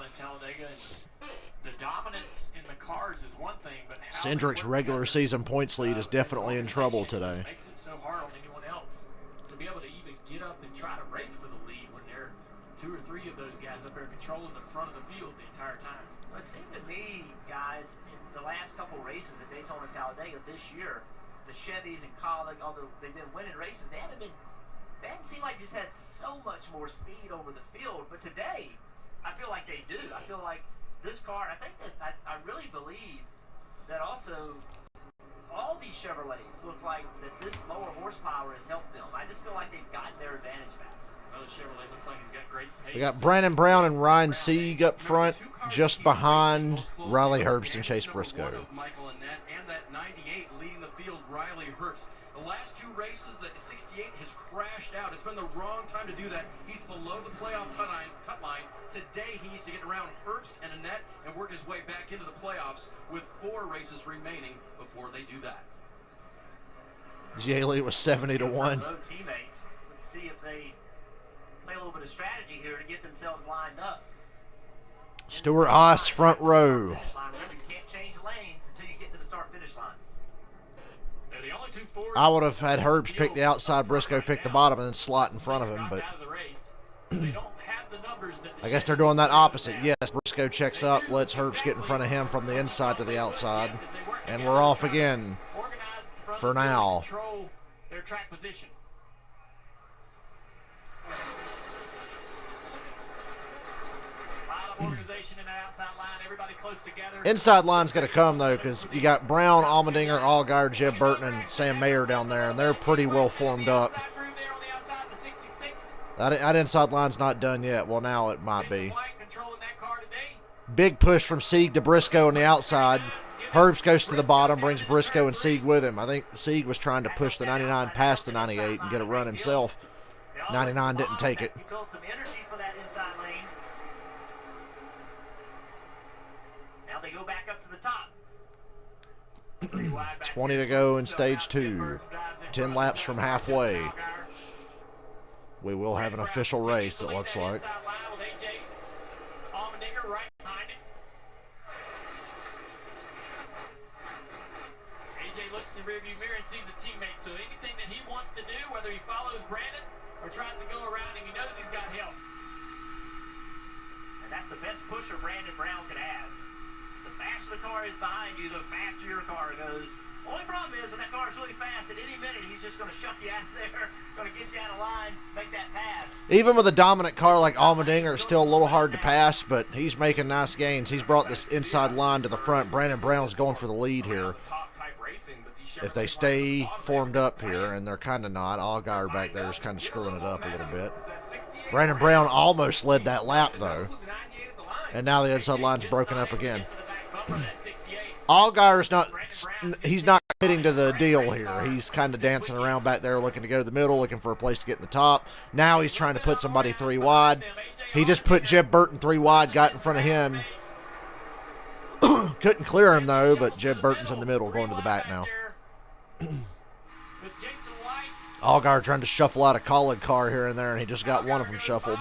[SPEAKER 6] The dominance in the cars is one thing, but how
[SPEAKER 3] Cindric's regular season points lead is definitely in trouble today.
[SPEAKER 6] Makes it so hard on anyone else to be able to even get up and try to race for the lead when there are 2 or 3 of those guys up there controlling the front of the field the entire time.
[SPEAKER 1] Well, it seemed to me, guys, in the last couple races at Daytona, Talladega this year, the Chevys and Colleague, although they've been winning races, they haven't seemed like they just had so much more speed over the field. But today, I feel like they do. I feel like this car, I think that I really believe that also all these Chevrolets look like that this lower horsepower has helped them. I just feel like they've gotten their advantage back.
[SPEAKER 6] Well, the Chevrolet looks like he's got great pace.
[SPEAKER 3] We got Brandon Brown and Ryan Sieg up front, just behind Riley Herbst and Chase Briscoe.
[SPEAKER 7] Michael Annett and that 98 leading the field, Riley Herbst. The last 2 races, that 68 has crashed out. It's been the wrong time to do that. He's below the playoff cut line. Today he needs to get around Herbst and Annett and work his way back into the playoffs with 4 races remaining before they do that.
[SPEAKER 3] Yaley was 70-1.
[SPEAKER 1] Road teammates. Let's see if they play a little bit of strategy here to get themselves lined up.
[SPEAKER 3] Stuart Haas, front row.
[SPEAKER 1] Remember, you can't change lanes until you get to the start-finish line.
[SPEAKER 2] They're the only two Fords.
[SPEAKER 3] I would have had Herbst pick the outside, Briscoe pick the bottom, and then slot in front of him, but I guess they're doing that opposite. Yes, Briscoe checks up, lets Herbst get in front of him from the inside to the outside, and we're off again for now.
[SPEAKER 2] Their track position. Organization in that outside line, everybody close together.
[SPEAKER 3] Inside line's going to come, though, because you got Brown, Allmendinger, Allgaier, Jeb Burton, and Sam Mayer down there, and they're pretty well formed up. That inside line's not done yet. Well, now it might be. Big push from Sieg to Briscoe on the outside. Herbst goes to the bottom, brings Briscoe and Sieg with him. I think Sieg was trying to push the 99 past the 98 and get a run himself. 99 didn't take it.
[SPEAKER 1] They go back up to the top.
[SPEAKER 3] 20 to go in stage 2. 10 laps from halfway. We will have an official race, it looks like.
[SPEAKER 2] AJ looks in the rearview mirror and sees a teammate, so anything that he wants to do, whether he follows Brandon or tries to go around him, he knows he's got help.
[SPEAKER 1] And that's the best pusher Brandon Brown could have. The faster the car is behind you, the faster your car goes. Only problem is when that car is really fast, at any minute he's just going to shut you out of there, going to get you out of line, make that pass.
[SPEAKER 3] Even with a dominant car like Allmendinger, it's still a little hard to pass, but he's making nice gains. He's brought this inside line to the front. Brandon Brown's going for the lead here. If they stay formed up here, and they're kind of not, Allgaier back there is kind of screwing it up a little bit. Brandon Brown almost led that lap, though. And now the inside line's broken up again. Allgaier's he's not committing to the deal here. He's kind of dancing around back there looking to go to the middle, looking for a place to get in the top. Now he's trying to put somebody 3 wide. He just put Jeb Burton 3 wide, got in front of him. Couldn't clear him, though, but Jeb Burton's in the middle going to the back now. Allgaier trying to shuffle out a Collin car here and there, and he just got one of them shuffled.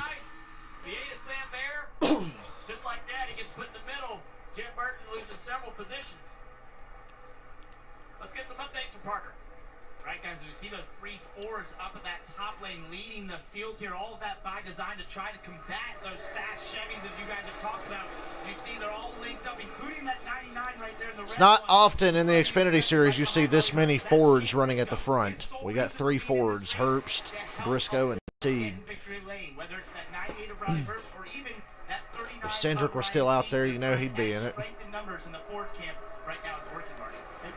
[SPEAKER 2] Just like that, he gets put in the middle. Jeb Burton loses several positions. Let's get some updates from Parker.
[SPEAKER 11] Right, guys, you see those 3 Fords up at that top lane leading the field here. All of that by design to try to combat those fast Chevys as you guys have talked about. You see they're all linked up, including that 99 right there in the red.
[SPEAKER 3] It's not often in the Xfinity Series you see this many Fords running at the front. We got 3 Fords, Herbst, Briscoe, and Sieg. If Cindric was still out there, you know he'd be in it.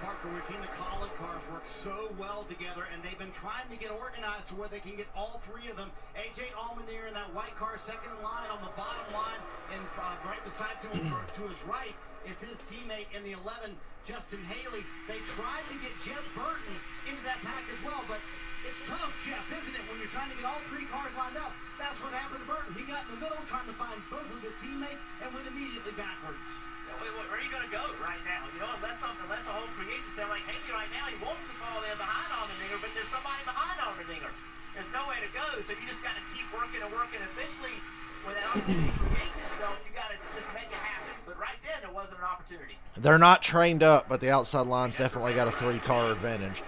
[SPEAKER 4] Parker, we've seen the Collin cars work so well together, and they've been trying to get organized to where they can get all 3 of them. AJ Allmendinger in that white car, second in line on the bottom line, and right beside to his right is his teammate in the 11, Justin Haley. They tried to get Jeb Burton into that pack as well, but it's tough, Jeff, isn't it, when you're trying to get all 3 cars lined up? That's what happened to Burton. He got in the middle trying to find both of his teammates and went immediately backwards.
[SPEAKER 1] Where are you going to go right now? You know, unless a hole creates itself like Haley right now, he wants to fall in behind Allmendinger, but there's somebody behind Allmendinger. There's no way to go, so you just got to keep working and working. Eventually, when that opportunity creates itself, you got to just make it happen. But right then, there wasn't an opportunity.
[SPEAKER 3] They're not trained up, but the outside line's definitely got a 3-car advantage.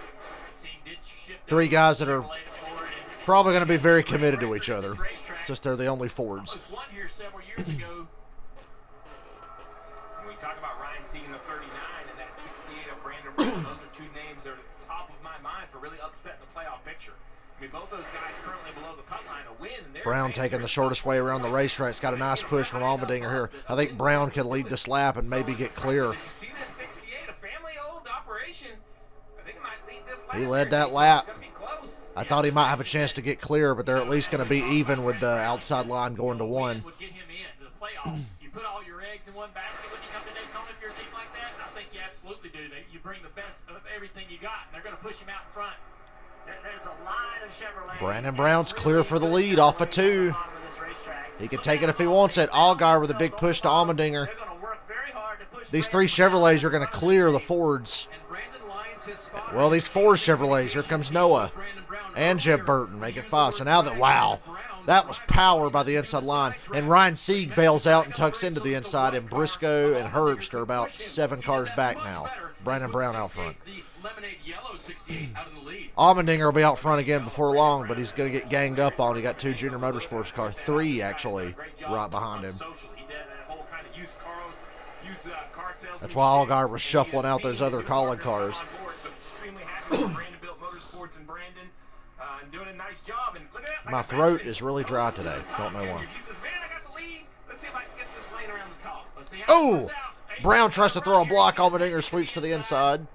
[SPEAKER 3] 3 guys that are probably going to be very committed to each other. Just they're the only Fords.
[SPEAKER 2] One here several years ago.
[SPEAKER 9] Talk about Ryan Sieg in the 39 and that 68 of Brandon Brown. Those are 2 names that are at the top of my mind for really upsetting the playoff picture. I mean, both those guys currently below the cut line. A win. And
[SPEAKER 3] Brown taking the shortest way around the racetrack. It's got a nice push from Allmendinger here. I think Brown can lead this lap and maybe get clear.
[SPEAKER 9] You see this 68, a family-owned operation. I think it might lead this lap.
[SPEAKER 3] He led that lap.
[SPEAKER 9] It's gonna be close.
[SPEAKER 3] I thought he might have a chance to get clear, but they're at least going to be even with the outside line going to 1.
[SPEAKER 2] Would get him in the playoffs. You put all your eggs in one basket when you come to Daytona if you're a team like that. I think you absolutely do. You bring the best of everything you got, and they're going to push him out in front.
[SPEAKER 1] There's a line of Chevrolet.
[SPEAKER 3] Brandon Brown's clear for the lead off of 2. He can take it if he wants it. Allgaier with a big push to Allmendinger. These 3 Chevrolets are going to clear the Fords.
[SPEAKER 7] And Brandon lines his spot.
[SPEAKER 3] Well, these 4 Chevrolets. Here comes Noah and Jeb Burton make it 5. So now that, wow, that was power by the inside line. And Ryan Sieg bails out and tucks into the inside, and Briscoe and Herbst are about 7 cars back now. Brandon Brown out front. Allmendinger will be out front again before long, but he's going to get ganged up on. He got 2 Junior Motorsports cars, 3 actually, right behind him. That's why Allgaier was shuffling out those other Collin cars. My throat is really dry today. Don't know why. Oh! Brown tries to throw a block. Allmendinger sweeps to the inside.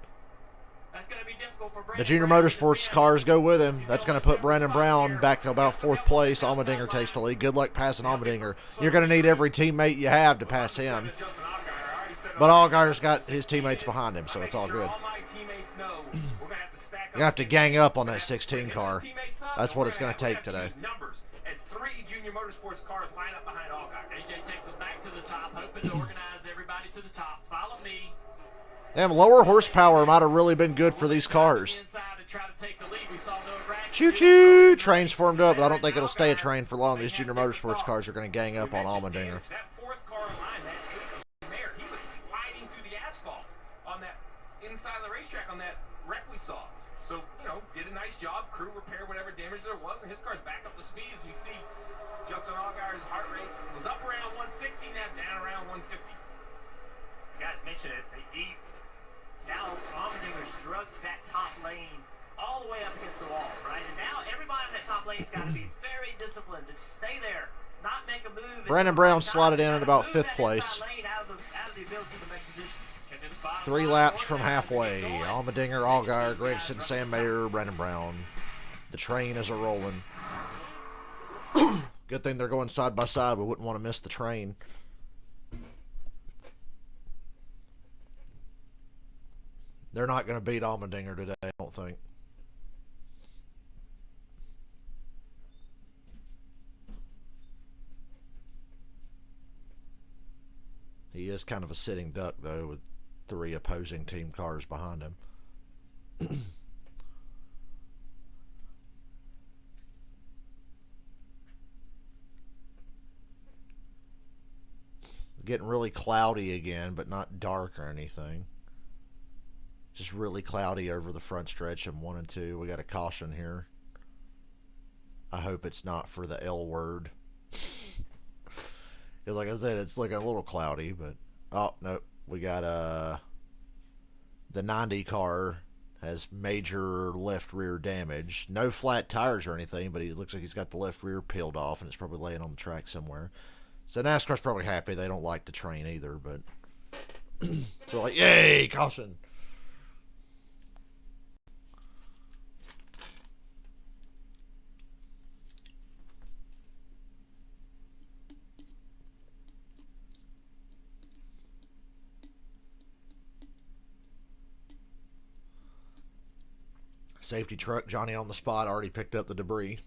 [SPEAKER 3] The Junior Motorsports cars go with him. That's going to put Brandon Brown back to about 4th place. Allmendinger takes the lead. Good luck passing Allmendinger. You're going to need every teammate you have to pass him. But Allgaier's got his teammates behind him, so it's all good. You're going to have to gang up on that 16 car. That's what it's going to take today.
[SPEAKER 9] As 3 Junior Motorsports cars line up behind Allgaier. AJ takes them back to the top, hoping to organize everybody to the top. Follow me.
[SPEAKER 3] Damn, lower horsepower might have really been good for these cars. Choo-choo! Train's formed up, but I don't think it'll stay a train for long. These Junior Motorsports cars are going to gang up on Allmendinger.
[SPEAKER 9] That 4th car in line, he was sliding through the asphalt on that inside of the racetrack on that wreck we saw. So, you know, did a nice job. Crew repaired whatever damage there was, and his car's back up to speed. As you see, Justin Allgaier's heart rate was up around 160, now down around 150.
[SPEAKER 1] You guys mentioned it. Now Allmendinger's drugged that top lane all the way up against the wall, right? And now everybody in that top lane's got to be very disciplined to stay there, not make a move.
[SPEAKER 3] Brandon Brown slotted in at about 5th place. 3 laps from halfway. Allmendinger, Allgaier, Gregson, Sam Mayer, Brandon Brown. The train is a-rolling. Good thing they're going side by side. We wouldn't want to miss the train. They're not going to beat Allmendinger today, I don't think. He is kind of a sitting duck, though, with 3 opposing team cars behind him. Getting really cloudy again, but not dark or anything. Just really cloudy over the front stretch in 1 and 2. We got a caution here. I hope it's not for the L word. Like I said, it's looking a little cloudy, but oh nope. We got the 90 car has major left rear damage. No flat tires or anything, but he looks like he's got the left rear peeled off, and it's probably laying on the track somewhere. So NASCAR's probably happy. They don't like the train either, but so like, yay, caution. Safety truck, Johnny on the spot, already picked up the debris.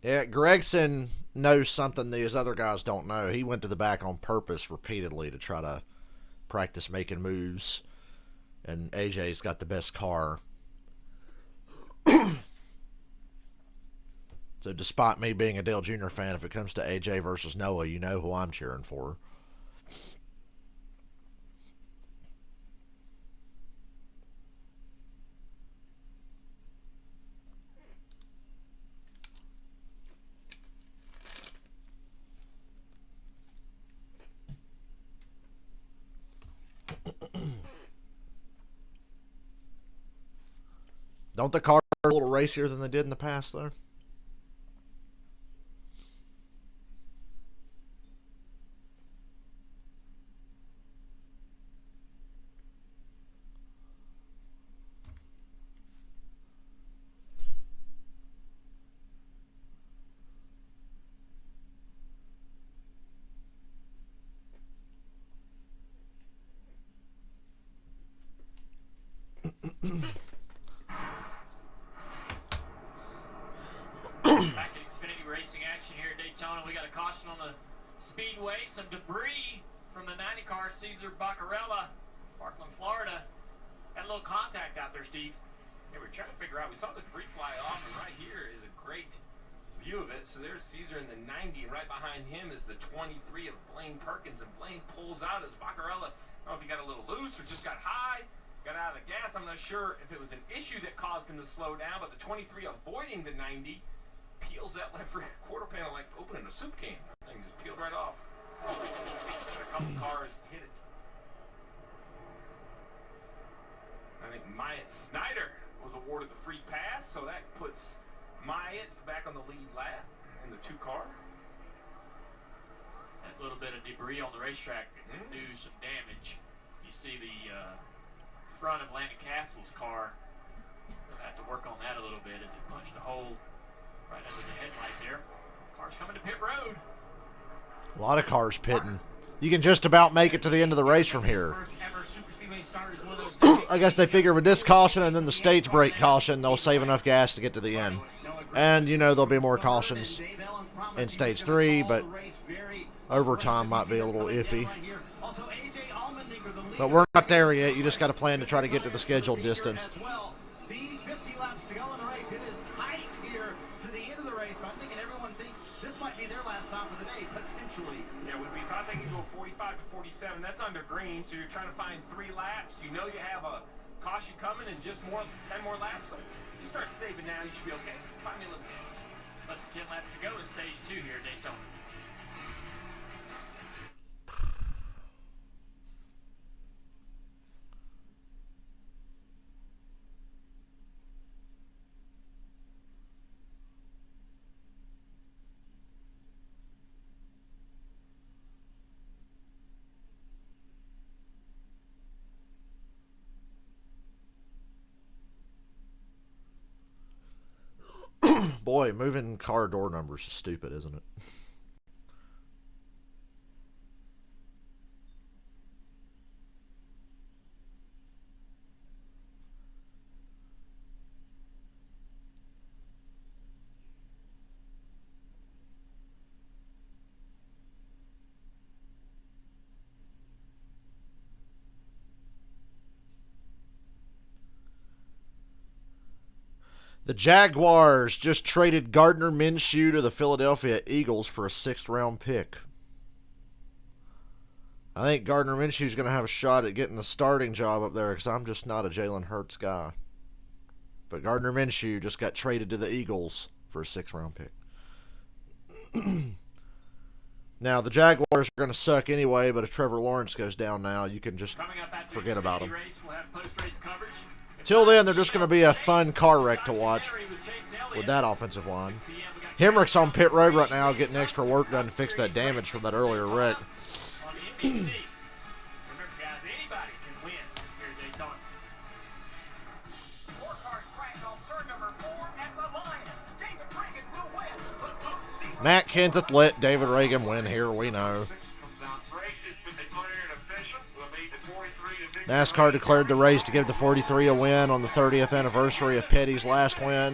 [SPEAKER 3] Yeah, Gregson knows something these other guys don't know. He went to the back on purpose repeatedly to try to practice making moves. And AJ's got the best car. So despite me being a Dale Jr. fan, if it comes to AJ versus Noah, you know who I'm cheering for. Don't the cars a little racier than they did in the past, though?
[SPEAKER 2] Back at Xfinity racing action here at Daytona. We got a caution on the speedway. Some debris from the 90 car, Cesar Baccarella, Parkland, Florida. Had a little contact out there, Steve.
[SPEAKER 6] Yeah, we're trying to figure out. We saw the debris fly off, and right here is a great view of it. So there's Caesar in the 90, and right behind him is the 23 of Blaine Perkins, and Blaine pulls out as Baccarella. I don't know if he got a little loose or just got high, got out of the gas. I'm not sure if it was an issue that caused him to slow down, but the 23 avoiding the 90 peels that left rear quarter panel like opening a soup can. That thing just peeled right off. A couple cars hit it. I think Myatt Snyder was awarded the free pass, so that puts Myatt back on the lead lap in the 2 car.
[SPEAKER 2] That little bit of debris on the racetrack can do some damage. You see the front of Landon Castle's car. They'll have to work on that a little bit as it punched a hole right under the headlight there. Car's coming to pit road.
[SPEAKER 3] A lot of cars pitting. You can just about make it to the end of the race from here. I guess they figure with this caution and then the stage brake caution, they'll save enough gas to get to the end. And, you know, there'll be more cautions in stage 3, but overtime might be a little iffy. But we're not there yet. You just got to plan to try to get to the scheduled distance.
[SPEAKER 4] Steve, 50 laps to go in the race. It is tight here to the end of the race, but I'm thinking everyone thinks this might be their last stop of the day, potentially.
[SPEAKER 6] Yeah, would be. I think you go 45 to 47. That's under green, so you're trying to find 3 laps. You know you have a caution coming and just 10 more laps. So you start saving now, you should be okay. Find me a little gas.
[SPEAKER 2] Less than 10 laps to go in stage 2 here at Daytona.
[SPEAKER 3] Boy, moving car door numbers is stupid, isn't it? The Jaguars just traded Gardner Minshew to the Philadelphia Eagles for a 6th-round pick. I think Gardner Minshew's going to have a shot at getting the starting job up there because I'm just not a Jalen Hurts guy. But Gardner Minshew just got traded to the Eagles for a 6th-round pick. Now, the Jaguars are going to suck anyway, but if Trevor Lawrence goes down now, you can just forget about him. Till then, they're just going to be a fun car wreck to watch with that offensive line. Hemrick's on pit road right now getting extra work done to fix that damage from that earlier wreck. Matt Kenseth let David Reagan win here, we know. NASCAR declared the race to give the 43 a win on the 30th anniversary of Petty's last win.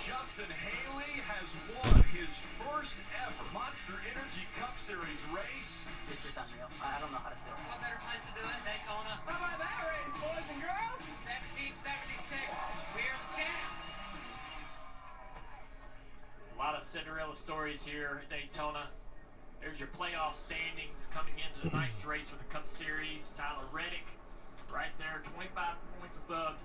[SPEAKER 5] Justin Haley has won his first ever Monster Energy Cup Series race.
[SPEAKER 11] This is unreal. I don't know how to feel.
[SPEAKER 12] What better place to do it, Daytona?
[SPEAKER 11] How about that race, boys and girls?
[SPEAKER 12] 1776. We're the champs.
[SPEAKER 2] A lot of Cinderella stories here at Daytona. There's your playoff standings coming into tonight's race for the Cup Series. Tyler Reddick right there, 25 points above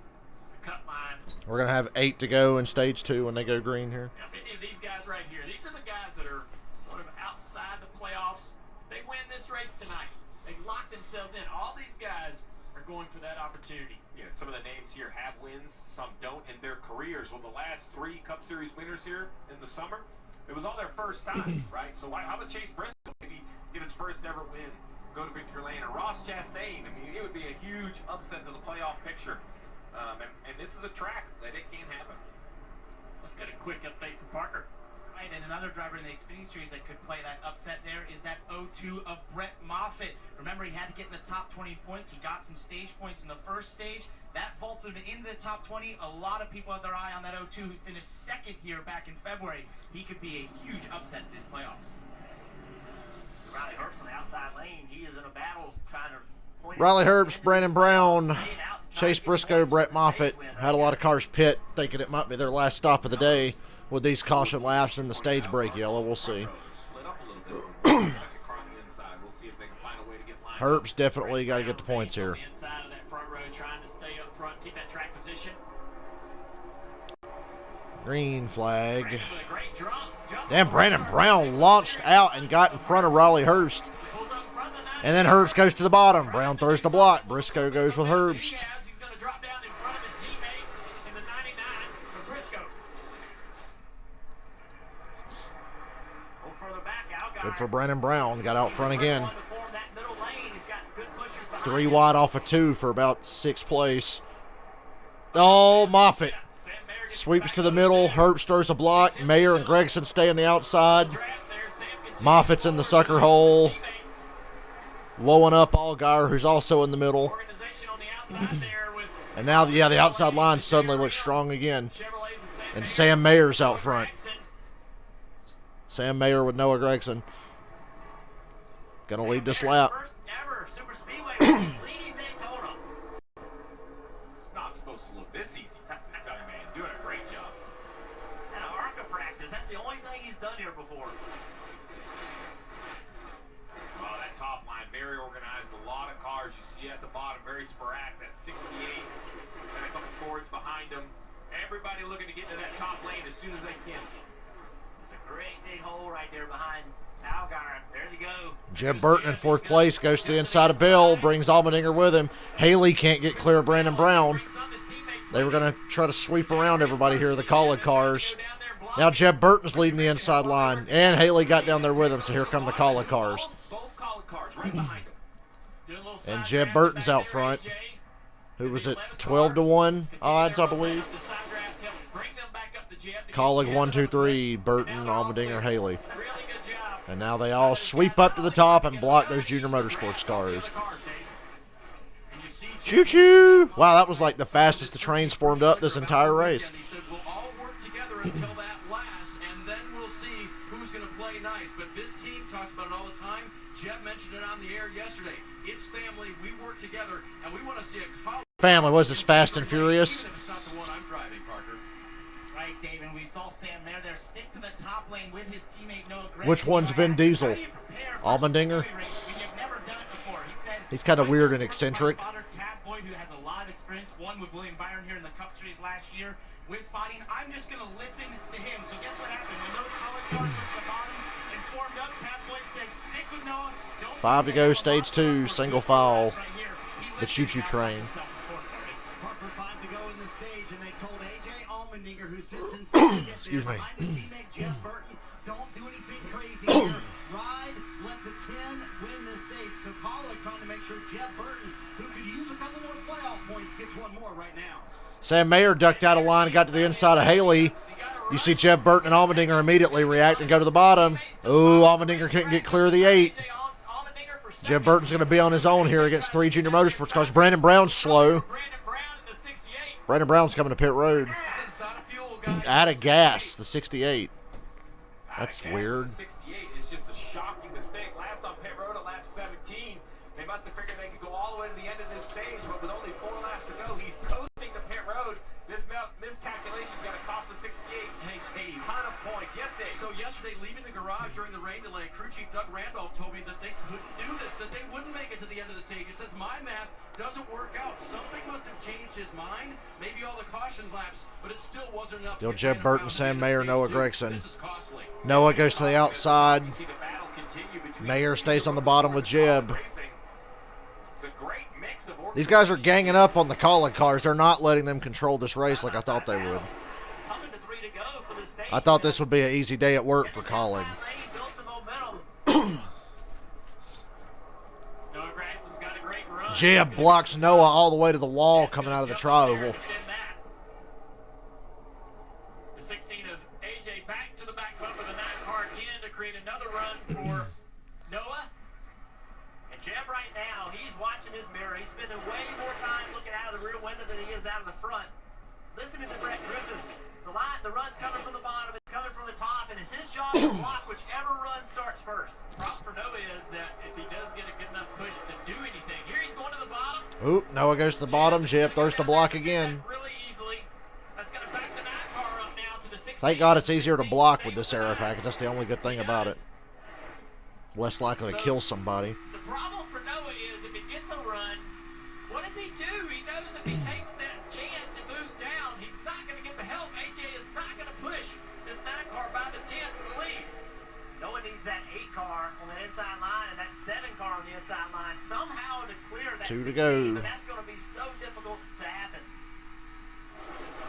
[SPEAKER 2] the Cup line.
[SPEAKER 3] We're going to have 8 to go in stage 2 when they go green here.
[SPEAKER 2] Now, if any of these guys right here, these are the guys that are sort of outside the playoffs. They win this race tonight. They lock themselves in. All these guys are going for that opportunity.
[SPEAKER 6] Yeah, some of the names here have wins, some don't in their careers. Well, the last 3 Cup Series winners here in the summer, it was all their first time, right? So how about Chase Briscoe? Maybe get his first ever win, go to victory lane. Or Ross Chastain. I mean, it would be a huge upset to the playoff picture. And this is a track that it can happen.
[SPEAKER 2] Let's get a quick update from Parker.
[SPEAKER 11] Right, and another driver in the Xfinity Series that could play that upset there is that 0-2 of Brett Moffitt. Remember, he had to get in the top 20 points. He got some stage points in the first stage. That vaulted him into the top 20. A lot of people had their eye on that 0-2 who finished second here back in February. He could be a huge upset this playoffs.
[SPEAKER 1] Riley Herbst on the outside lane. He is in a battle trying to point.
[SPEAKER 3] Riley Herbst, Brandon Brown, Chase Briscoe, Brett Moffitt had a lot of cars pit, thinking it might be their last stop of the day with these caution laps and the stage brake yellow. We'll see. Herbst definitely got to get the points here.
[SPEAKER 2] Inside of that front row, trying to stay up front, keep that track position.
[SPEAKER 3] Green flag. Damn, Brandon Brown launched out and got in front of Riley Herbst. And then Herbst goes to the bottom. Brown throws the block. Briscoe goes with Herbst.
[SPEAKER 2] He's going to drop down in front of his teammate in the 99 for Briscoe.
[SPEAKER 3] Good for Brandon Brown. Got out front again. 3 wide off of 2 for about 6th place. Oh, Moffitt sweeps to the middle. Herbst throws a block. Mayer and Gregson stay on the outside. Moffitt's in the sucker hole. Blowing up Allgaier, who's also in the middle. And now, yeah, the outside line suddenly looks strong again. And Sam Mayer's out front. Sam Mayer with Noah Gregson. Gonna lead this lap.
[SPEAKER 1] First ever Super Speedway race leading Daytona.
[SPEAKER 6] It's not supposed to look this easy. This young man doing a great job.
[SPEAKER 1] And an ARCA practice. That's the only thing he's done here before.
[SPEAKER 6] Oh, that top line, very organized. A lot of cars you see at the bottom, very sporadic. That 68, got a couple Fords behind him. Everybody looking to get to that top lane as soon as they can.
[SPEAKER 1] It's a great big hole right there behind Allgaier. There they go.
[SPEAKER 3] Jeb Burton in 4th place goes to the inside of Bill, brings Allmendinger with him. Haley can't get clear of Brandon Brown. They were going to try to sweep around everybody here, the College cars. Now Jeb Burton's leading the inside line, and Haley got down there with him, so here come the College cars.
[SPEAKER 6] Both College cars right behind him.
[SPEAKER 3] And Jeb Burton's out front. Who was it? 12-1 odds, I believe. Colleague 1, 2, 3, Burton, Allmendinger, Haley. And now they all sweep up to the top and block those Junior Motorsports cars. Choo-choo! Wow, that was like the fastest the trains formed up this entire race.
[SPEAKER 7] He said, we'll all work together until that last, and then we'll see who's going to play nice. But this team talks about it all the time. Jeff mentioned it on the air yesterday. It's family. We work together, and we want to see a college
[SPEAKER 3] Family, was this Fast and Furious?
[SPEAKER 7] even if it's not the one I'm driving, Parker.
[SPEAKER 11] Right, Dave, and we saw Sam Mayer there stick to the top lane with his teammate Noah Gregson.
[SPEAKER 3] Which one's Vin Diesel? Allmendinger? He's kind of weird and eccentric.
[SPEAKER 11] Tab Boyd, who has a lot of experience, won with William Byron here in the Cup Series last year with spotting. I'm just going to listen to him. So guess what happened? When those College cars went to the bottom and formed up, Tab Boyd said, stick with Noah. Don't
[SPEAKER 3] 5 to go, stage 2, single file. The choo-choo train.
[SPEAKER 4] Parker, 5 to go in the stage, and they told A.J. Allmendinger, who sits in second,
[SPEAKER 3] Excuse me.
[SPEAKER 4] behind his teammate Jeff Burton, don't do anything crazy here. Ride, let the 10 win this stage. So Collick trying to make sure Jeff Burton, who could use a couple more playoff points, gets one more right now.
[SPEAKER 3] Sam Mayer ducked out of line and got to the inside of Haley. You see Jeff Burton and Allmendinger immediately react and go to the bottom. Oh, Allmendinger couldn't get clear of the 8. Jeff Burton's going to be on his own here against 3 Junior Motorsports cars. Brandon Brown's slow. Brandon Brown's coming to pit road. Out of gas, the 68. That's weird.
[SPEAKER 6] 68 is just a shocking mistake. Last on pit road at lap 17, they must have figured they could go all the way to the end of this stage, but with only 4 laps to go, he's coasting to pit road. This miscalculation's going to cost the 68.
[SPEAKER 7] Hey, Steve.
[SPEAKER 6] A ton of points. Yes, Dave.
[SPEAKER 7] So yesterday, leaving the garage during the rain delay, crew chief Doug Randolph told me that they couldn't do this, that they wouldn't make it to the end of the stage. He says, my math doesn't work out. Something must have changed his mind. Maybe all the caution laps, but it still wasn't enough.
[SPEAKER 3] Still Jeb Burton, Sam Mayer, Noah Gregson.
[SPEAKER 7] This is costly.
[SPEAKER 3] Noah goes to the outside. Mayer stays on the bottom with Jeb. These guys are ganging up on the College cars. They're not letting them control this race like I thought they would. I thought this would be an easy day at work for College. Jeb blocks Noah all the way to the wall coming out of the tri-oval.
[SPEAKER 2] The 16 of AJ back to the back bumper, the
[SPEAKER 1] spending way more time looking out of the rear window than he is out of the front. Listening to Brett Griffin, the run's coming from the bottom, it's coming from the top, and it's his job to block whichever run starts first.
[SPEAKER 2] The problem for Noah is that if he does get a good enough push to do anything, here he's going to the bottom.
[SPEAKER 3] Oop, Noah goes to the bottom. Jeb throws the block again.
[SPEAKER 2] Really easily. That's going to back the 9 car up now to the 16.
[SPEAKER 3] Thank God it's easier to block with this aero package. That's the only good thing about it. Less likely to kill somebody.
[SPEAKER 2] The problem for Noah is if he gets a run, what does he do? He knows if he takes that chance and moves down, he's not going to get the help. AJ is not going to push this 9 car by the 10 for the lead.
[SPEAKER 1] Noah needs that 8 car on the inside line and that 7 car on the inside line somehow to clear that
[SPEAKER 3] 2 to
[SPEAKER 1] 16,
[SPEAKER 3] go.
[SPEAKER 1] but that's going to be so difficult to happen.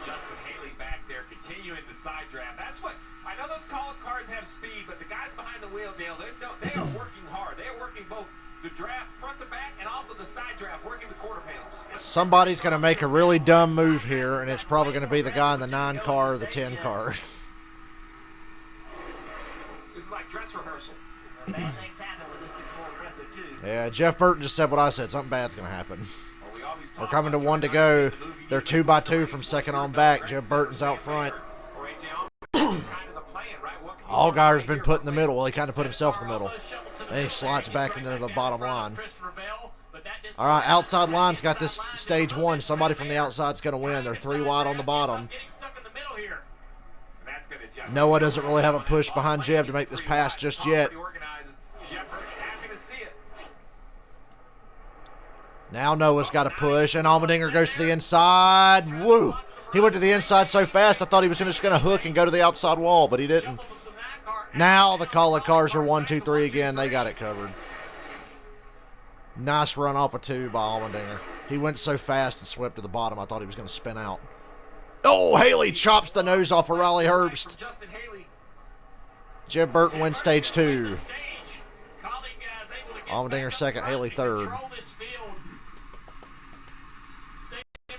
[SPEAKER 6] Justin Haley back there continuing the side draft. That's what I know. Those cars have speed, but the guys behind the wheel, Dale, they are working hard. They are working both the draft front to back and also the side draft, working the quarter panels.
[SPEAKER 3] Somebody's going to make a really dumb move here, and it's probably going to be the guy in the 9 car or the 10 car.
[SPEAKER 6] It's like dress rehearsal.
[SPEAKER 1] Bad things happen when this gets more aggressive too.
[SPEAKER 3] Yeah, Jeff Burton just said what I said. Something bad's going to happen. We're coming to 1 to go. They're 2 by 2 from second on back. Jeff Burton's out front. Allgaier's been put in the middle. Well, he kind of put himself in the middle. And he slides back into the bottom line. All right, outside line's got this stage 1. Somebody from the outside's going to win. They're 3 wide on the bottom. Noah doesn't really have a push behind Jeb to make this pass just yet. Now Noah's got a push, and Allmendinger goes to the inside. Woo! He went to the inside so fast, I thought he was just going to hook and go to the outside wall, but he didn't. Now the Kala cars are 1, 2, 3 again. They got it covered. Nice run off of 2 by Allmendinger. He went so fast and swept to the bottom, I thought he was going to spin out. Oh, Haley chops the nose off of Riley Herbst. Jeb Burton wins stage 2. Allmendinger second, Haley third.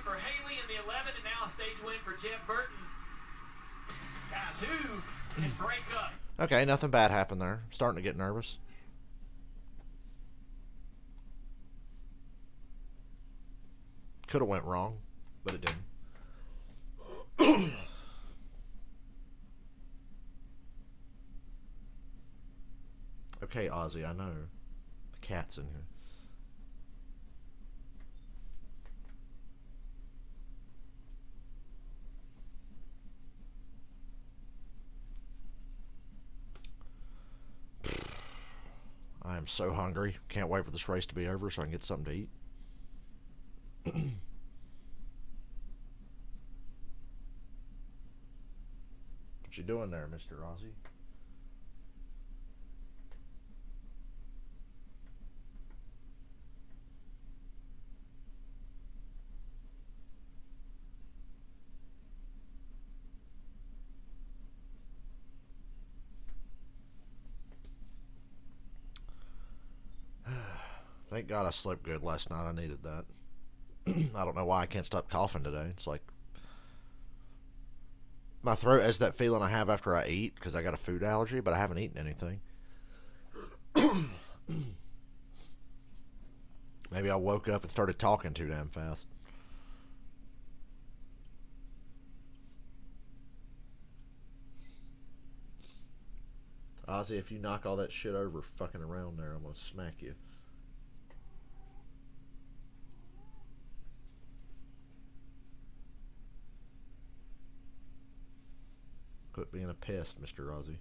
[SPEAKER 2] For Haley in the 11, and now a stage win for Jeb Burton. Guys, who can break up?
[SPEAKER 3] Okay, nothing bad happened there. Starting to get nervous. Could have went wrong, but it didn't. Okay, Ozzy, I know. The cat's in here. I am so hungry. Can't wait for this race to be over so I can get something to eat. What you doing there, Mr. Ozzy? Thank God I slept good last night. I needed that. I don't know why I can't stop coughing today. It's like my throat has that feeling I have after I eat because I got a food allergy, but I haven't eaten anything. Maybe I woke up and started talking too damn fast. Ozzy, if you knock all that shit over fucking around there, I'm going to smack you. Quit being a pest, Mr. Ozzy.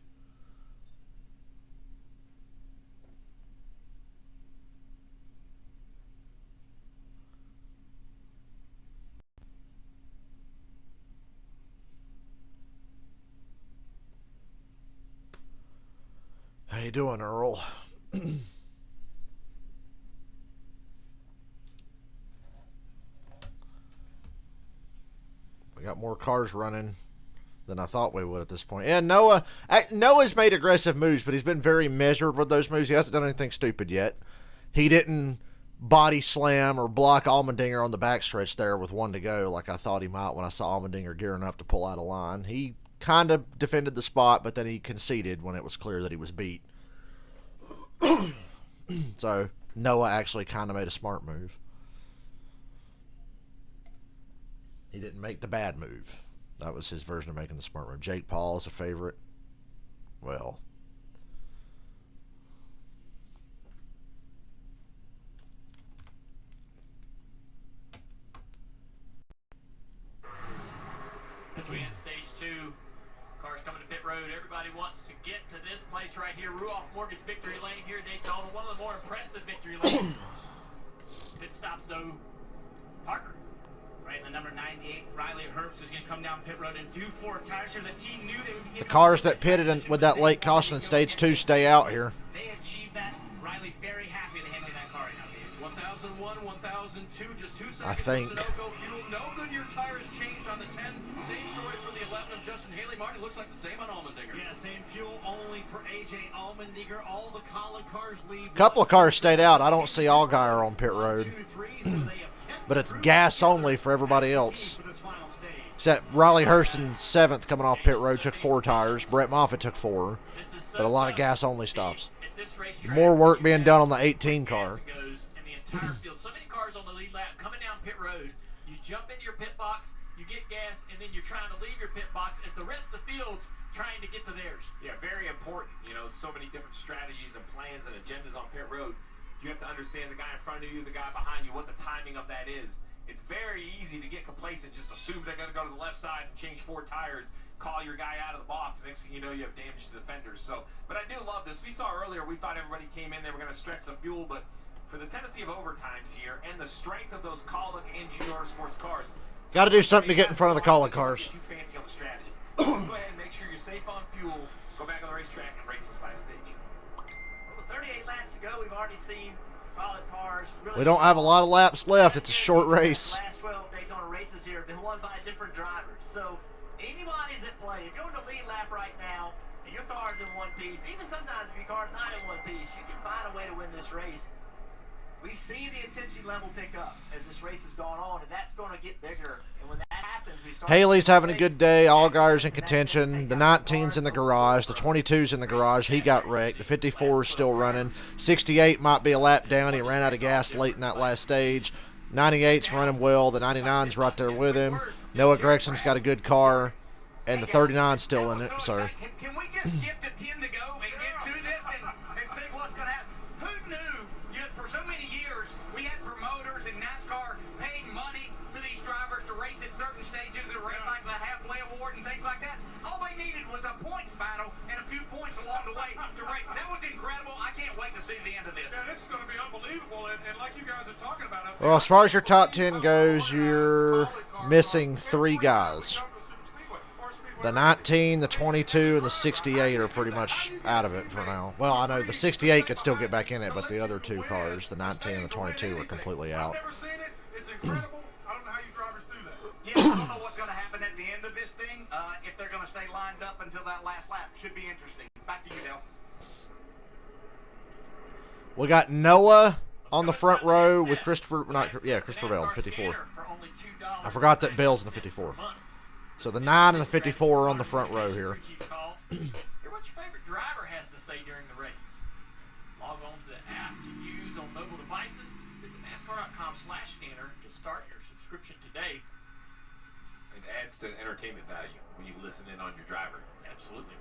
[SPEAKER 3] How you doing, Earl? We got more cars running than I thought we would at this point. And Noah's made aggressive moves, but he's been very measured with those moves. He hasn't done anything stupid yet. He didn't body slam or block Allmendinger on the backstretch there with 1 to go like I thought he might when I saw Allmendinger gearing up to pull out of line. He kind of defended the spot, but then he conceded when it was clear that he was beat. So Noah actually kind of made a smart move. He didn't make the bad move. That was his version of making the smart move. Jake Paul is a favorite. Well,
[SPEAKER 2] as we hit stage 2, cars coming to pit road. Everybody wants to get to this place right here, Ruoff Mortgage Victory Lane here at Daytona. One of the more impressive victory lanes. Pit stops though. Parker.
[SPEAKER 11] Right, and the number 98, Riley Herbst, is going to come down pit road and do 4 tires here. The team knew they would be
[SPEAKER 3] the cars that pitted with that late caution in stage 2 stay out here.
[SPEAKER 11] They achieved that. Riley very happy to handle that car right now, Dave.
[SPEAKER 7] 1001, 1002, just 2 seconds.
[SPEAKER 3] I think.
[SPEAKER 7] Sunoco fuel, no Goodyear tires changed on the 10. Same story for the 11 of Justin Haley. Martin looks like the same on Allmendinger.
[SPEAKER 4] Yeah, same fuel only for AJ Allmendinger. All the Colin cars leave.
[SPEAKER 3] A couple of cars stayed out. I don't see Allgaier on pit road. But it's gas only for everybody else. Except Riley Hurst in 7th coming off pit road took 4 tires. Brett Moffitt took 4. But a lot of gas only stops. More work being done on the 18 car.
[SPEAKER 2] So many cars on the lead lap coming down pit road. You jump into your pit box, you get gas, and then you're trying to leave your pit box as the rest of the field's trying to get to theirs.
[SPEAKER 6] Yeah, very important. You know, so many different strategies and plans and agendas on pit road. You have to understand the guy in front of you, the guy behind you, what the timing of that is. It's very easy to get complacent, just assume they're going to go to the left side and change 4 tires, call your guy out of the box. Next thing you know, you have damage to the fenders. So, but I do love this. We saw earlier, we thought everybody came in, they were going to stretch the fuel, but for the tendency of overtimes here and the strength of those Colic and Junior Sports cars,
[SPEAKER 3] got to do something to get in front of the Colic cars.
[SPEAKER 6] Too fancy on the strategy. Let's go ahead and make sure you're safe on fuel. Go back on the racetrack and race this last stage.
[SPEAKER 1] Well, with 38 laps to go, we've already seen Colic cars. Really,
[SPEAKER 3] We don't have a lot of laps left. It's a short race.
[SPEAKER 1] The last 12 Daytona races here have been won by different drivers. So anybody's at play. If you're in the lead lap right now and your car's in one piece, even sometimes if your car's not in one piece, you can find a way to win this race. We see the intensity level pick up as this race has gone on, and that's going to get bigger. And when that happens, we start.
[SPEAKER 3] Haley's having a good day. Allgaier's in contention. The 19's in the garage. The 22's in the garage. He got wrecked. The 54 is still running. 68 might be a lap down. He ran out of gas late in that last stage. 98's running well. The 99's right there with him. Noah Gregson's got a good car. And the 39's still in it. Sorry.
[SPEAKER 12] Can we just skip to 10 to go and get to this and see what's going to happen? Who knew? For so many years, we had promoters in NASCAR paying money for these drivers to race at certain stages of the race, like the halfway award and things like that. All they needed was a points battle and a few points along the way to race. That was incredible. I can't wait to see the end of this.
[SPEAKER 5] Yeah, this is going to be unbelievable. And like you guys are talking about up there,
[SPEAKER 3] Well, as far as your top 10 goes, you're missing 3 guys. The 19, the 22, and the 68 are pretty much out of it for now. Well, I know the 68 could still get back in it, but the other 2 cars, the 19 and the 22, are completely out.
[SPEAKER 5] I've never seen it. It's incredible. I don't know how you drivers do that.
[SPEAKER 12] Yeah, I don't know what's going to happen at the end of this thing. If they're going to stay lined up until that last lap, should be interesting. Back to you, Dale.
[SPEAKER 3] We got Noah on the front row with Christopher Bell, 54. I forgot that Bell's in the 54. So the 9 and the 54 are on the front row here.
[SPEAKER 2] Hear what your favorite driver has to say during the race. Log on to the app to use on mobile devices. Visit NASCAR.com/scanner to start your subscription today.
[SPEAKER 6] It adds to entertainment value when you listen in on your driver.
[SPEAKER 2] Absolutely.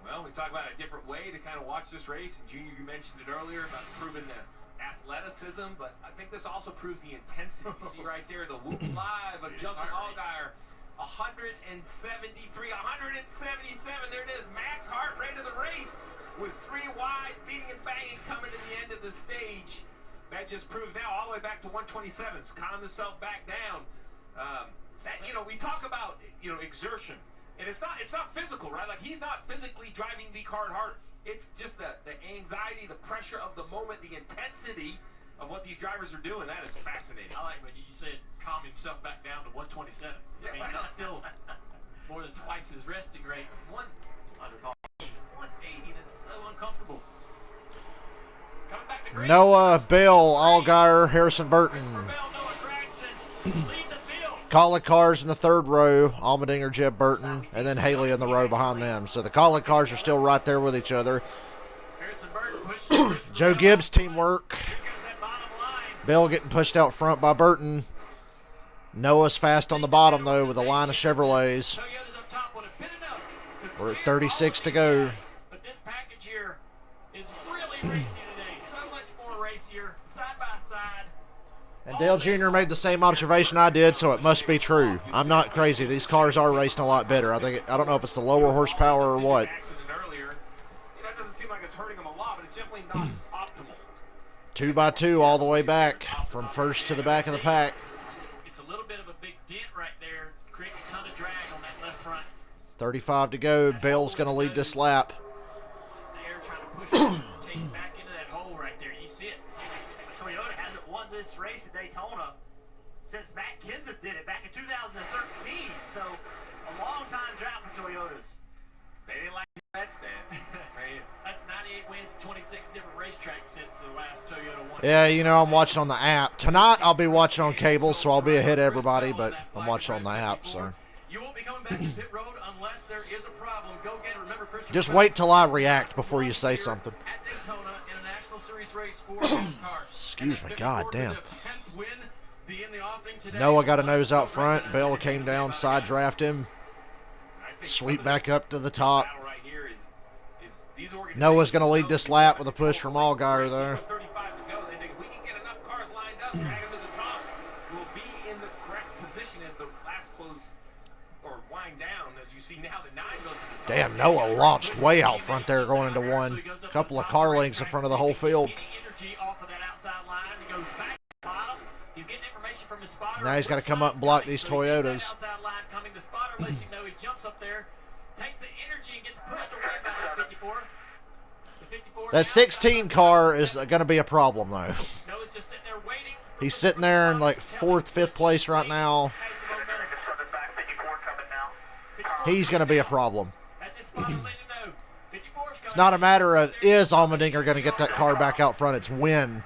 [SPEAKER 6] Well, we talk about a different way to kind of watch this race. And Junior, you mentioned it earlier about proving the athleticism, but I think this also proves the intensity. You see right there, the whoop live of Justin Allgaier. 173, 177, there it is. Max heart rate of the race was 3 wide, beating and banging, coming to the end of the stage. That just proves now all the way back to 127. It's calmed himself back down. We talk about, exertion. And it's not physical, right? Like, he's not physically driving the car hard. It's just the anxiety, the pressure of the moment, the intensity of what these drivers are doing. That is fascinating.
[SPEAKER 2] I like when you said calm himself back down to 127. I mean, that's still more than twice his resting rate. 180, that's so uncomfortable. Coming back to
[SPEAKER 3] Noah, Bell, Allgaier, Harrison Burton. Colic cars in the 3rd row, Allmendinger, Jeb Burton, and then Haley in the row behind them. So the Colic cars are still right there with each other. Joe Gibbs teamwork. Bell getting pushed out front by Burton. Noah's fast on the bottom, though, with a line of Chevrolets. We're at 36 to go.
[SPEAKER 2] But this package here is really racy today. So much more racier, side by side.
[SPEAKER 3] And Dale Jr. made the same observation I did, so it must be true. I'm not crazy. These cars are racing a lot better. I don't know if it's the lower horsepower or what.
[SPEAKER 9] That doesn't seem like it's hurting them a lot, but it's definitely not optimal.
[SPEAKER 3] 2x2 all the way back from first to the back of the pack.
[SPEAKER 2] It's a little bit of a big dent right there. Creates a ton of drag on that left front.
[SPEAKER 3] 35 to go. Bell's going to lead this lap.
[SPEAKER 2] They're trying to push it, take it back into that hole right there. You see it.
[SPEAKER 1] Toyota hasn't won this race at Daytona since Matt Kenseth did it back in 2013. So a long time drought for Toyotas.
[SPEAKER 9] They didn't like that stat.
[SPEAKER 2] That's 98 wins, 26 different racetracks since the last Toyota won.
[SPEAKER 3] Yeah, you know, I'm watching on the app. Tonight I'll be watching on cable, so I'll be ahead of everybody, but I'm watching on the app, so.
[SPEAKER 7] You won't be coming back to pit road unless there is a problem. Go get it. Remember, Chris.
[SPEAKER 3] Just wait till I react before you say something.
[SPEAKER 7] At Daytona in a National Series race for NASCAR.
[SPEAKER 3] Excuse me, god damn.
[SPEAKER 7] Be in the offing today.
[SPEAKER 3] Noah got a nose out front. Bell came down, side draft him. Sweep back up to the top. Noah's going to lead this lap with a push from Allgaier there.
[SPEAKER 9] 35 to go. They think if we can get enough cars lined up, drag them to the top, we'll be in the correct position as the laps close or wind down. As you see now, the 9 goes to the top.
[SPEAKER 3] Damn, Noah launched way out front there going into one. A couple of car lengths in front of the whole field. Now he's got to come up and block these Toyotas. That 16 car is going to be a problem, though. He's sitting there in like 4th, 5th place right now. He's going to be a problem. It's not a matter of is Allmendinger going to get that car back out front. It's when.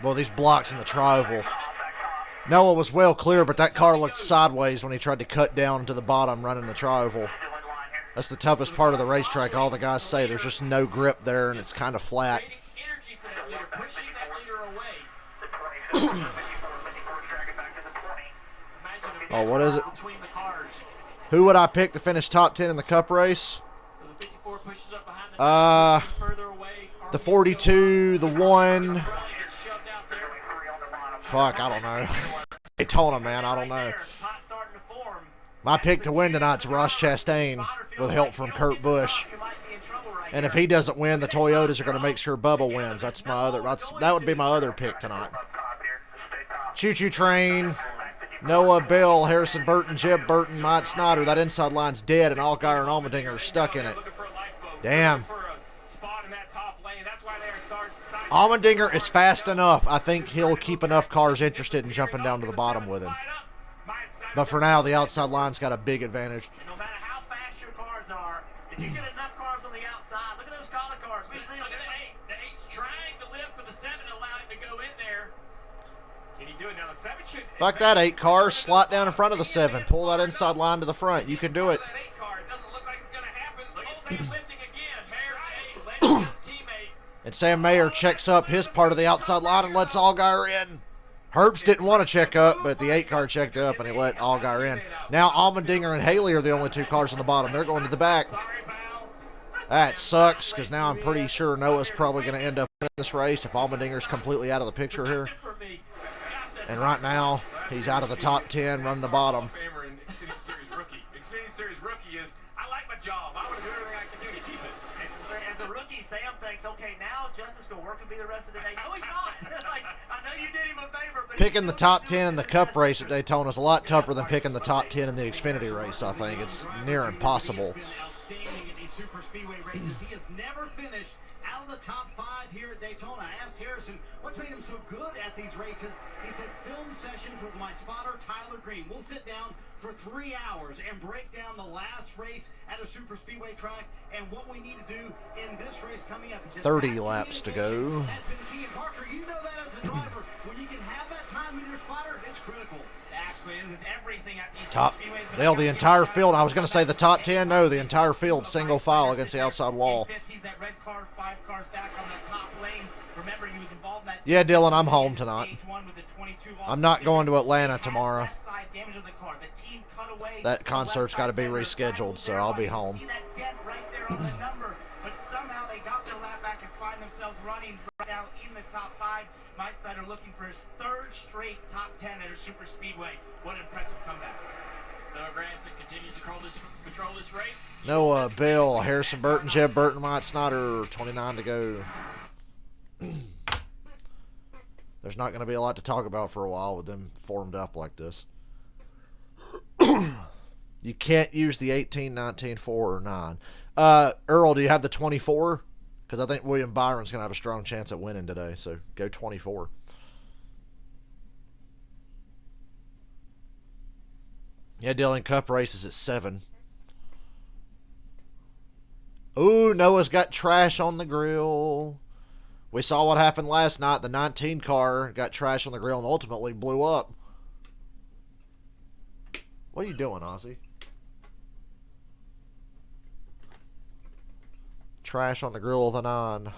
[SPEAKER 3] Well, these blocks in the tri-oval. Noah was well clear, but that car looked sideways when he tried to cut down to the bottom running the tri-oval. That's the toughest part of the racetrack. All the guys say there's just no grip there, and it's kind of flat. Oh, what is it? Who would I pick to finish top 10 in the Cup race? The 42, the 1. Fuck, I don't know. Daytona, man, I don't know. My pick to win tonight's Ross Chastain with help from Kurt Busch. And if he doesn't win, the Toyotas are going to make sure Bubba wins. That's my other. That would be my other pick tonight. Choo Choo Train, Noah, Bell, Harrison Burton, Jeb Burton, Mike Snyder. That inside line's dead, and Allgaier and Allmendinger are stuck in it. Damn. Allmendinger is fast enough. I think he'll keep enough cars interested in jumping down to the bottom with him. But for now, the outside line's got a big advantage.
[SPEAKER 1] No matter how fast your cars are, if you get enough cars on the outside, look at those collar cars. We see
[SPEAKER 2] look at the 8. The 8's trying to live for the 7 to allow him to go in there. Can he do it now? The 7 should.
[SPEAKER 3] Fuck that 8 car. Slot down in front of the 7. Pull that inside line to the front. You can do it.
[SPEAKER 9] That 8 car, it doesn't look like it's going to happen. Look at Sam lifting again. Mayer 8, his teammate.
[SPEAKER 3] And Sam Mayer checks up his part of the outside line and lets Allgaier in. Herbst didn't want to check up, but the 8 car checked up and he let Allgaier in. Now Allmendinger and Haley are the only 2 cars on the bottom. They're going to the back. That sucks because now I'm pretty sure Noah's probably going to end up in this race if Allmendinger's completely out of the picture here. And right now, he's out of the top 10, running the bottom.
[SPEAKER 9] Xfinity Series rookie is, I like my job. I want to do everything I can do to keep it.
[SPEAKER 1] And as a rookie, Sam thinks, okay, now Justin's going to work with me the rest of the day. No, he's not. Like, I know you did him a favor, but
[SPEAKER 3] picking the top 10 in the Cup race at Daytona is a lot tougher than picking the top 10 in the Xfinity race, I think. It's near impossible.
[SPEAKER 4] Outstanding in these super speedway races. He has never finished out of the top 5 here at Daytona. I asked Harrison what's made him so good at these races. He said film sessions with my spotter Tyler Green. We'll sit down for 3 hours and break down the last race at a super speedway track and what we need to do in this race coming up.
[SPEAKER 3] 30 laps to go.
[SPEAKER 4] Has been key. And Parker, you know that as a driver, when you can have that time with your spotter, it's critical.
[SPEAKER 11] Actually, it's everything at these
[SPEAKER 3] Top,
[SPEAKER 11] speedways.
[SPEAKER 3] Dale, the entire field. I was going to say the top 10. No, the entire field, single file against the outside wall.
[SPEAKER 11] That red car, 5 cars back on the top lane. Remember, he was involved in that.
[SPEAKER 3] Yeah, Dylan, I'm home tonight.
[SPEAKER 11] Stage 1 with the 20
[SPEAKER 3] I'm not going to Atlanta tomorrow.
[SPEAKER 11] Left side damage of the car. The team cut away.
[SPEAKER 3] That concert's got to be rescheduled, so I'll be home.
[SPEAKER 11] See that dent right there on the number, but somehow they got their lap back and find themselves running right now in the top 5. Mike Sider looking for his 3rd straight top 10 at a super speedway. What an impressive comeback.
[SPEAKER 2] Noah Grasson continues to control this race.
[SPEAKER 3] Noah, Bill, Harrison Burton, Jeb Burton, Mike Snyder, 29 to go. There's not going to be a lot to talk about for a while with them formed up like this. You can't use the 18, 19, 4, or 9. Earl, do you have the 24? Because I think William Byron's going to have a strong chance at winning today, so go 24. Yeah, Dylan, Cup races at 7. Ooh, Noah's got trash on the grill. We saw what happened last night. The 19 car got trash on the grill and ultimately blew up. What are you doing, Ozzy? Trash on the grill of the 9.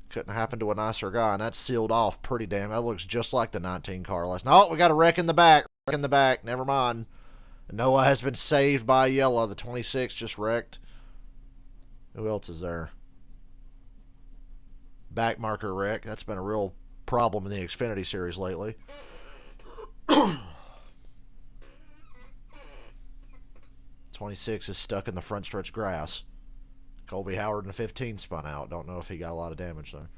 [SPEAKER 3] Couldn't happen to a nicer guy, and that's sealed off pretty damn. That looks just like the 19 car last night. Oh, we got a wreck in the back. Wreck in the back. Never mind. Noah has been saved by yellow. The 26 just wrecked. Who else is there? Back marker wreck. That's been a real problem in the Xfinity series lately. 26 is stuck in the front stretch grass. Colby Howard in the 15 spun out. Don't know if he got a lot of damage there.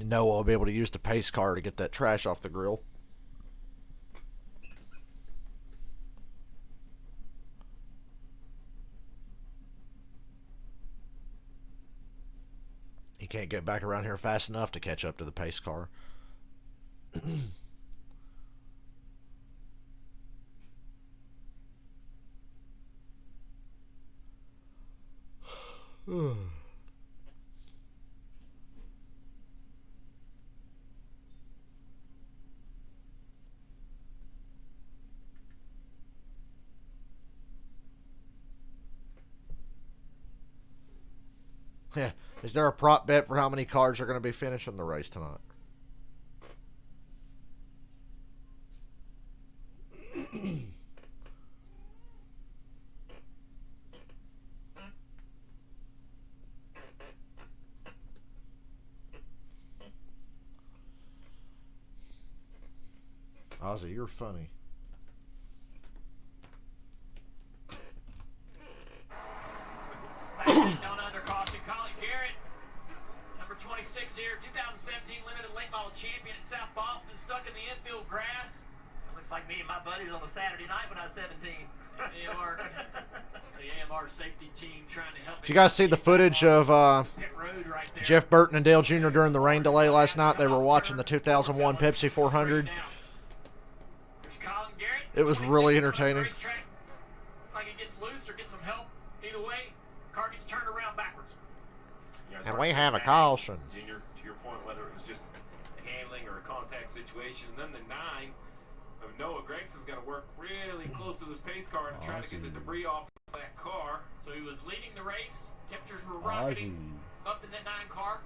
[SPEAKER 3] Noah will be able to use the pace car to get that trash off the grill. He can't get back around here fast enough to catch up to the pace car. Yeah. Is there a prop bet for how many cars are going to be finishing the race tonight? Ozzy, you're funny.
[SPEAKER 2] Daytona under caution. Colin Garrett, number 26 here, 2017 limited late model champion at South Boston, stuck in the infield grass.
[SPEAKER 1] Looks like me and my buddies on a Saturday night when I was 17.
[SPEAKER 2] The AMR safety team trying to help.
[SPEAKER 3] Did you guys see the footage of Jeff Burton and Dale Jr. during the rain delay last night? They were watching the 2001 Pepsi 400. It was really entertaining.
[SPEAKER 2] Looks like it gets loose or gets some help. Either way, car gets turned around backwards.
[SPEAKER 3] And we have a caution.
[SPEAKER 6] Junior, to your point, whether it was just a handling or a contact situation, and then the 9 of Noah Gregson's got to work really close to this pace car to try to get the debris off that car.
[SPEAKER 2] So he was leading the race. Temperatures were rocketing up in that 9 car.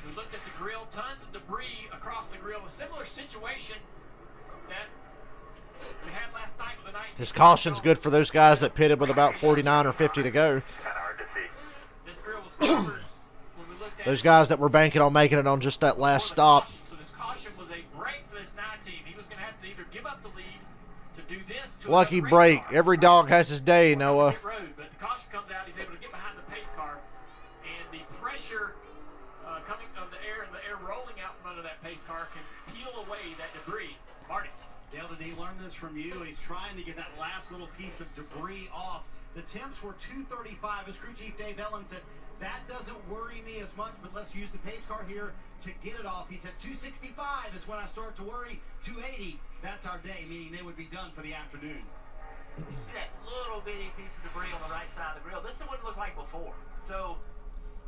[SPEAKER 2] We looked at the grill, tons of debris across the grill. A similar situation that we had last night with the 19.
[SPEAKER 3] His caution's good for those guys that pitted with about 49 or 50 to go.
[SPEAKER 2] This grill was covered when we looked at
[SPEAKER 3] Those guys that were banking on making it on just that last stop.
[SPEAKER 2] So this caution was a break for this 9 team. He was going to have to either give up the lead to do this. To
[SPEAKER 3] Lucky break. Every dog has his day, Noah.
[SPEAKER 2] But the caution comes out. He's able to get behind the pace car, and the pressure coming of the air and the air rolling out from under that pace car can peel away that debris. Marty.
[SPEAKER 4] Dale, did he learn this from you? He's trying to get that last little piece of debris off. The temps were 235. As crew chief Dave Ellen said, that doesn't worry me as much, but let's use the pace car here to get it off. He said 265 is when I start to worry. 280, that's our day, meaning they would be done for the afternoon.
[SPEAKER 1] See that little bitty piece of debris on the right side of the grill? This is what it looked like before. So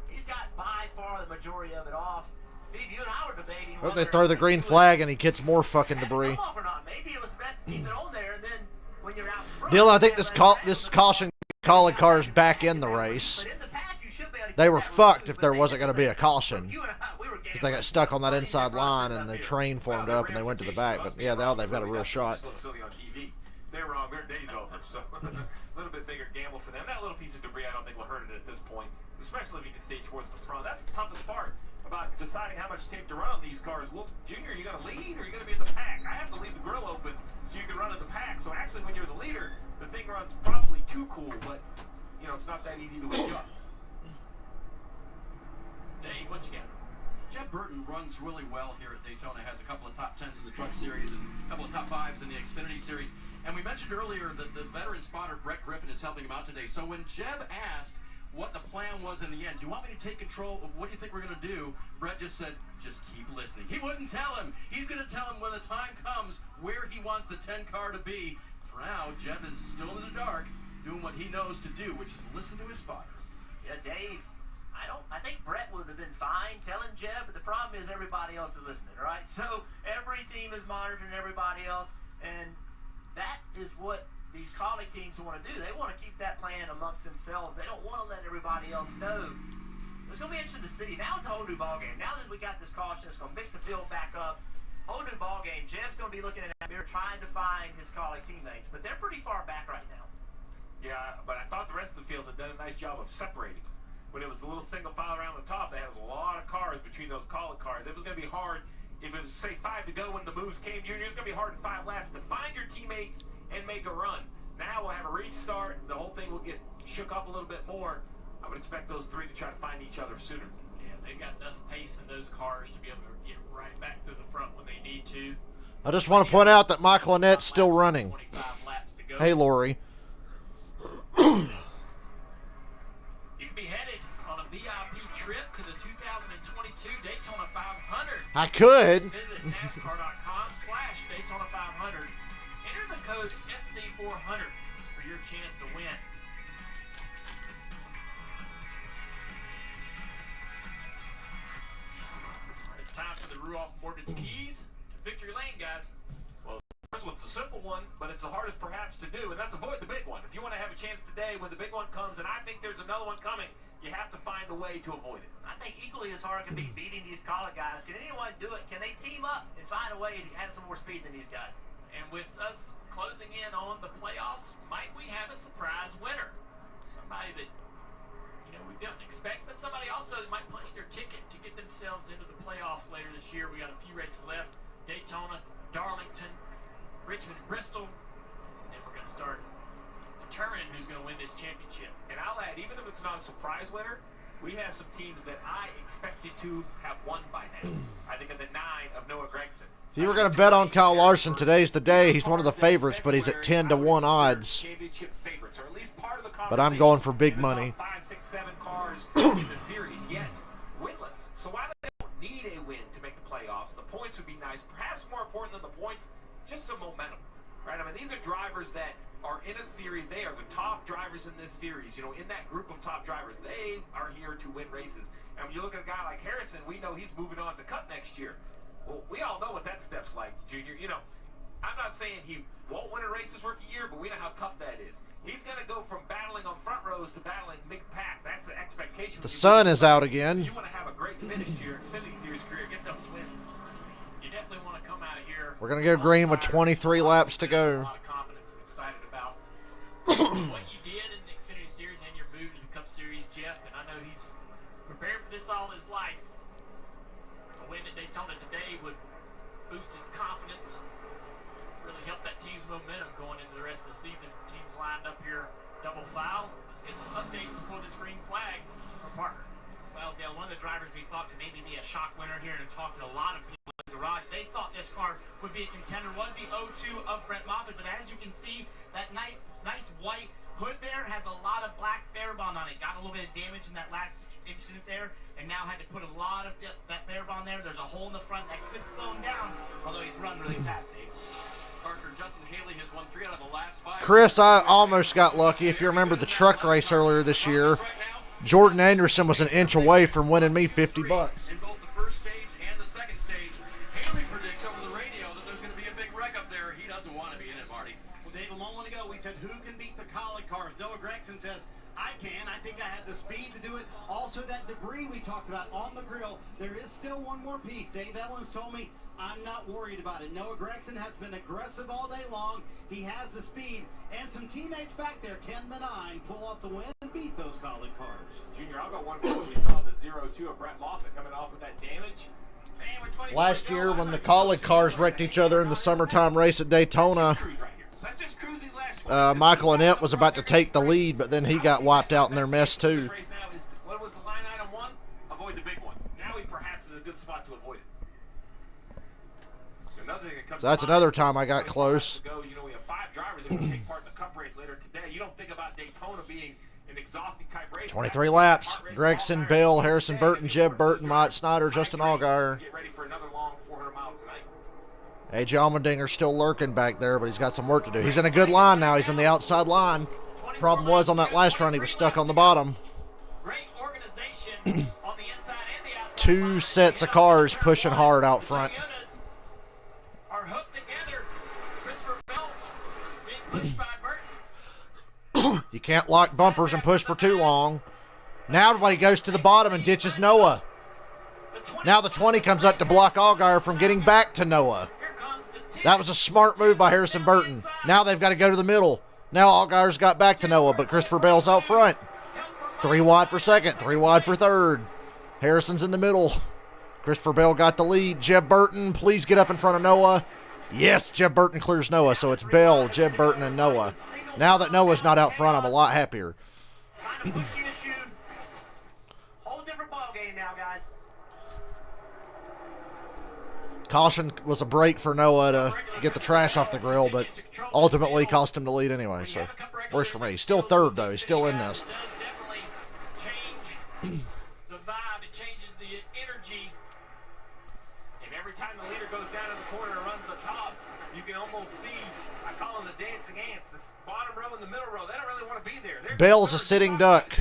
[SPEAKER 1] he's got by far the majority of it off. Steve, you and I were debating.
[SPEAKER 3] Look, they throw the green flag and he gets more fucking debris.
[SPEAKER 1] Come off or not. Maybe it was best to keep it on there, and then when you're out front,
[SPEAKER 3] Dylan, I think this caution calling car is back in the race.
[SPEAKER 1] But in the pack, you should be able
[SPEAKER 3] They were fucked if there wasn't going to be a caution. Because they got stuck on that inside line and the train formed up and they went to the back. But yeah, now they've got a real shot.
[SPEAKER 6] They're wrong. Their day's over. So a little bit bigger gamble for them. That little piece of debris I don't think will hurt it at this point, especially if you can stay towards the front. That's the toughest part about deciding how much tape to run on these cars. Well, Junior, are you going to lead or are you going to be in the pack? I have to leave the grill open so you can run in the pack. So actually, when you're the leader, the thing runs probably too cool, but you know it's not that easy to adjust.
[SPEAKER 2] Dave, what you got?
[SPEAKER 7] Jeb Burton runs really well here at Daytona. Has a couple of top 10s in the Truck Series and a couple of top 5s in the Xfinity Series. And we mentioned earlier that the veteran spotter Brett Griffin is helping him out today. So when Jeb asked what the plan was in the end, do you want me to take control of what do you think we're going to do? Brett just said, just keep listening. He wouldn't tell him. He's going to tell him when the time comes where he wants the 10 car to be. For now, Jeb is still in the dark, doing what he knows to do, which is listen to his spotter.
[SPEAKER 1] Yeah, Dave. I think Brett would have been fine telling Jeb, but the problem is everybody else is listening, right? So every team is monitoring everybody else, and that is what these colleague teams want to do. They want to keep that plan amongst themselves. They don't want to let everybody else know. It's going to be interesting to see. Now it's a whole new ballgame. Now that we got this caution, it's going to mix the field back up. Whole new ballgame. Jeb's going to be looking at that mirror trying to find his colleague teammates, but they're pretty far back right now.
[SPEAKER 6] Yeah, but I thought the rest of the field had done a nice job of separating. When it was a little single file around the top, they had a lot of cars between those colleague cars. It was going to be hard if it was, say, 5 to go when the moves came, Junior. It's going to be hard in 5 laps to find your teammates and make a run. Now we'll have a restart. The whole thing will get shook up a little bit more. I would expect those 3 to try to find each other sooner.
[SPEAKER 2] Yeah, they've got enough pace in those cars to be able to get right back to the front when they need to.
[SPEAKER 3] I just want to point out that Michael Annette's still running.
[SPEAKER 2] 25 laps to go.
[SPEAKER 3] Hey, Lori.
[SPEAKER 2] You can be headed on a VIP trip to the 2022 Daytona 500.
[SPEAKER 3] I could.
[SPEAKER 2] Visit NASCAR.com/Daytona 500. Enter the code FC400 for your chance to win. It's time for the Ruoff Mortgage Keys to victory lane, guys.
[SPEAKER 6] This one's a simple one, but it's the hardest perhaps to do, and that's avoid the big one. If you want to have a chance today when the big one comes, and I think there's another one coming, you have to find a way to avoid it.
[SPEAKER 1] I think equally as hard can be beating these colleague guys. Can anyone do it? Can they team up and find a way to have some more speed than these guys?
[SPEAKER 2] And with us closing in on the playoffs, might we have a surprise winner? Somebody that, you know, we didn't expect, but somebody also that might punch their ticket to get themselves into the playoffs later this year. We got a few races left. Daytona, Darlington, Richmond, and Bristol. And then we're going to start determining who's going to win this championship.
[SPEAKER 6] And I'll add, even if it's not a surprise winner, we have some teams that I expected to have won by now. I think of the 9 of Noah Gregson.
[SPEAKER 3] If you were going to bet on Kyle Larson, today's the day. He's one of the favorites, but he's at 10-1 odds.
[SPEAKER 6] Championship favorites, or at least part of the
[SPEAKER 3] But I'm going for big money.
[SPEAKER 6] 5, 6, 7 cars in the series yet winless. So while they don't need a win to make the playoffs, the points would be nice. Perhaps more important than the points, just some momentum, right? I mean, these are drivers that are in a series. They are the top drivers in this series. You know, in that group of top drivers, they are here to win races. And when you look at a guy like Harrison, we know he's moving on to Cup next year. Well, we all know what that step's like, Junior. You know, I'm not saying he won't win a race his rookie year, but we know how tough that is. He's going to go from battling on front rows to battling big pack. That's the expectation.
[SPEAKER 3] The sun is out again.
[SPEAKER 6] You want to have a great finish to your Xfinity Series career, get those wins.
[SPEAKER 2] You definitely want to come out of here.
[SPEAKER 3] We're going to go green with 23 laps to go.
[SPEAKER 2] A lot of confidence and excited about what you did in the Xfinity Series and your move to the Cup Series, Jeff. And I know he's prepared for this all his life. A win at Daytona today would boost his confidence, really help that team's momentum going into the rest of the season. Teams lined up here double file. Let's get some updates before this green flag from Parker.
[SPEAKER 11] Well, Dale, one of the drivers we thought could maybe be a shock winner here, and talking to a lot of people in the garage, they thought this car would be a contender. Was the 02 of Brett Moffitt, but as you can see, that nice white hood there has a lot of black bare bond on it. Got a little bit of damage in that last incident there, and now had to put a lot of that bare bond there. There's a hole in the front that could slow him down, although he's run really fast, Dave.
[SPEAKER 7] Parker, Justin Haley has won 3 out of the last 5.
[SPEAKER 3] Chris, I almost got lucky. If you remember the truck race earlier this year, Jordan Anderson was an inch away from winning me $50.
[SPEAKER 7] In both the first stage and the second stage, Haley predicts over the radio that there's going to be a big wreck up there. He doesn't want to be in it, Marty.
[SPEAKER 4] Well, Dave, a moment ago we said who can beat the colleague cars. Noah Gregson says, I can. I think I had the speed to do it. Also, that debris we talked about on the grill. There is still one more piece. Dave Ellens told me I'm not worried about it. Noah Gregson has been aggressive all day long. He has the speed. And some teammates back there, Ken the Nine, pull off the win and beat those collie cars.
[SPEAKER 6] Junior, I'll go one more. We saw the 0-2 of Brett Moffitt coming off with that damage. Man, with 20
[SPEAKER 3] Last year when the collie cars wrecked each other in the summertime race at Daytona, Michael Annette was about to take the lead, but then he got wiped out in their mess too.
[SPEAKER 6] What was the line item one? Avoid the big one. Now he perhaps is a good spot to avoid it. Another thing that comes
[SPEAKER 3] So that's another time I got close.
[SPEAKER 6] You know, we have 5 drivers that will take part in the Cup race later today. You don't think about Daytona being an exhausting type race.
[SPEAKER 3] 23 laps. Gregson, Bill, Harrison Burton, Jeb Burton, Mike Snyder, Justin Allgaier.
[SPEAKER 6] Get ready for another long 400 miles tonight.
[SPEAKER 3] AJ Allmendinger's still lurking back there, but he's got some work to do. He's in a good line now. He's in the outside line. Problem was on that last run, he was stuck on the bottom.
[SPEAKER 11] Great organization on the inside and the outside.
[SPEAKER 3] 2 sets of cars pushing hard out front.
[SPEAKER 11] Are hooked together. Christopher Bell being pushed by Burton.
[SPEAKER 3] You can't lock bumpers and push for too long. Now everybody goes to the bottom and ditches Noah. Now the 20 comes up to block Allgaier from getting back to Noah. That was a smart move by Harrison Burton. Now they've got to go to the middle. Now Allgaier's got back to Noah, but Christopher Bell's out front. 3 wide for second, 3 wide for third. Harrison's in the middle. Christopher Bell got the lead. Jeb Burton, please get up in front of Noah. Yes, Jeb Burton clears Noah, so it's Bell, Jeb Burton, and Noah. Now that Noah's not out front, I'm a lot happier.
[SPEAKER 1] Whole different ball game now, guys.
[SPEAKER 3] Caution was a break for Noah to get the trash off the grill, but ultimately cost him the lead anyway, so worse for me. Still third, though. He's still in this.
[SPEAKER 11] Definitely change the vibe. It changes the energy.
[SPEAKER 6] And every time the leader goes down in the corner and runs the top, you can almost see, I call them the dancing ants, the bottom row and the middle row. They don't really want to be there.
[SPEAKER 3] Bell's a sitting duck.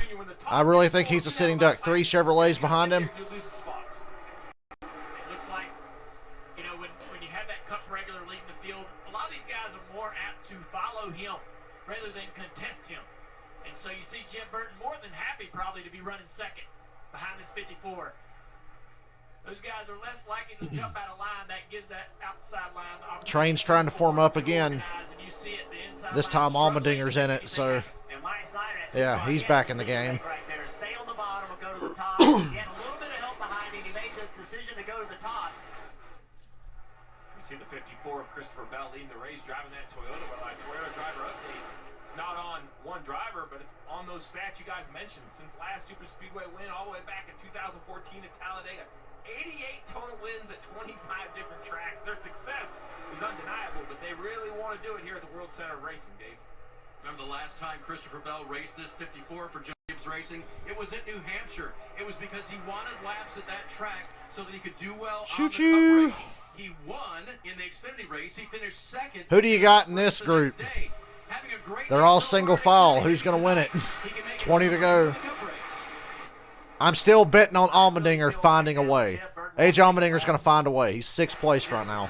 [SPEAKER 3] I really think he's a sitting duck. 3 Chevrolets behind him.
[SPEAKER 11] Him rather than contest him, and so you see Jeb Burton more than happy probably to be running second behind this 54. Those guys are less likely to jump out of line. That gives that outside line the opportunity.
[SPEAKER 3] Train's trying to form up again. This time Allmendinger's in it, so yeah, he's back in the game.
[SPEAKER 1] Right there. Stay on the bottom or go to the top. He had a little bit of help behind him. He made the decision to go to the top.
[SPEAKER 6] You see the 54 of Christopher Bell leading the race, driving that Toyota. Well, Toyota driver update. It's not on one driver, but on those stats you guys mentioned. Since last Super Speedway win, all the way back in 2014 at Talladega, 88 total wins at 25 different tracks. Their success is undeniable, but they really want to do it here at the World Center of Racing, Dave.
[SPEAKER 7] Remember the last time Christopher Bell raced this 54 for James Racing? It was at New Hampshire. It was because he wanted laps at that track so that he could do well on the Cup race. He won in the Xfinity race. He finished second.
[SPEAKER 3] Who do you got in this group? They're all single file. Who's going to win it? 20 to go. I'm still betting on Allmendinger finding a way. AJ Allmendinger's going to find a way. He's 6th place right now.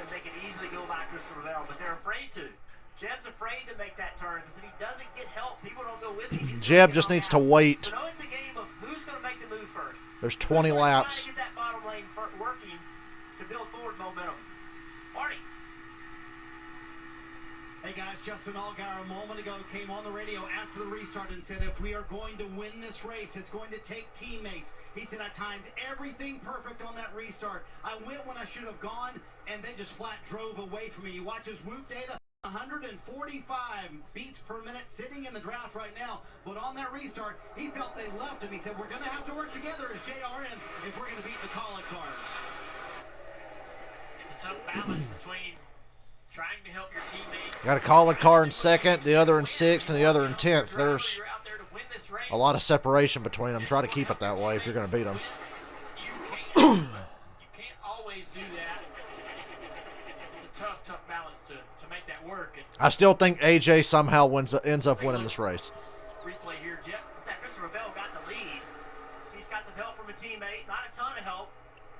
[SPEAKER 1] They can easily go by Christopher Bell, but they're afraid to. Jeb's afraid to make that turn because if he doesn't get help, people don't go with him.
[SPEAKER 3] Jeb just needs to wait.
[SPEAKER 1] So it's a game of who's going to make the move first.
[SPEAKER 3] There's 20 laps.
[SPEAKER 1] Get that bottom lane working to build forward momentum. Marty.
[SPEAKER 4] Hey guys, Justin Allgaier a moment ago came on the radio after the restart and said if we are going to win this race, it's going to take teammates. He said I timed everything perfect on that restart. I went when I should have gone, and they just flat drove away from me. You watch his whoop data, 145 beats per minute sitting in the draft right now. But on that restart, he felt they left him. He said we're going to have to work together as JRM if we're going to beat the Collet cars.
[SPEAKER 11] It's a tough balance between trying to help your teammates.
[SPEAKER 3] Got a Collet car in 2nd, the other in 6th, and the other in 10th. There's a lot of separation between them. Try to keep it that way if you're going to beat them.
[SPEAKER 11] You can't always do that. It's a tough balance to make that work.
[SPEAKER 3] I still think AJ somehow ends up winning this race.
[SPEAKER 1] Replay here, Jeff. Christopher Bell got the lead. So he's got some help from a teammate. Not a ton of help.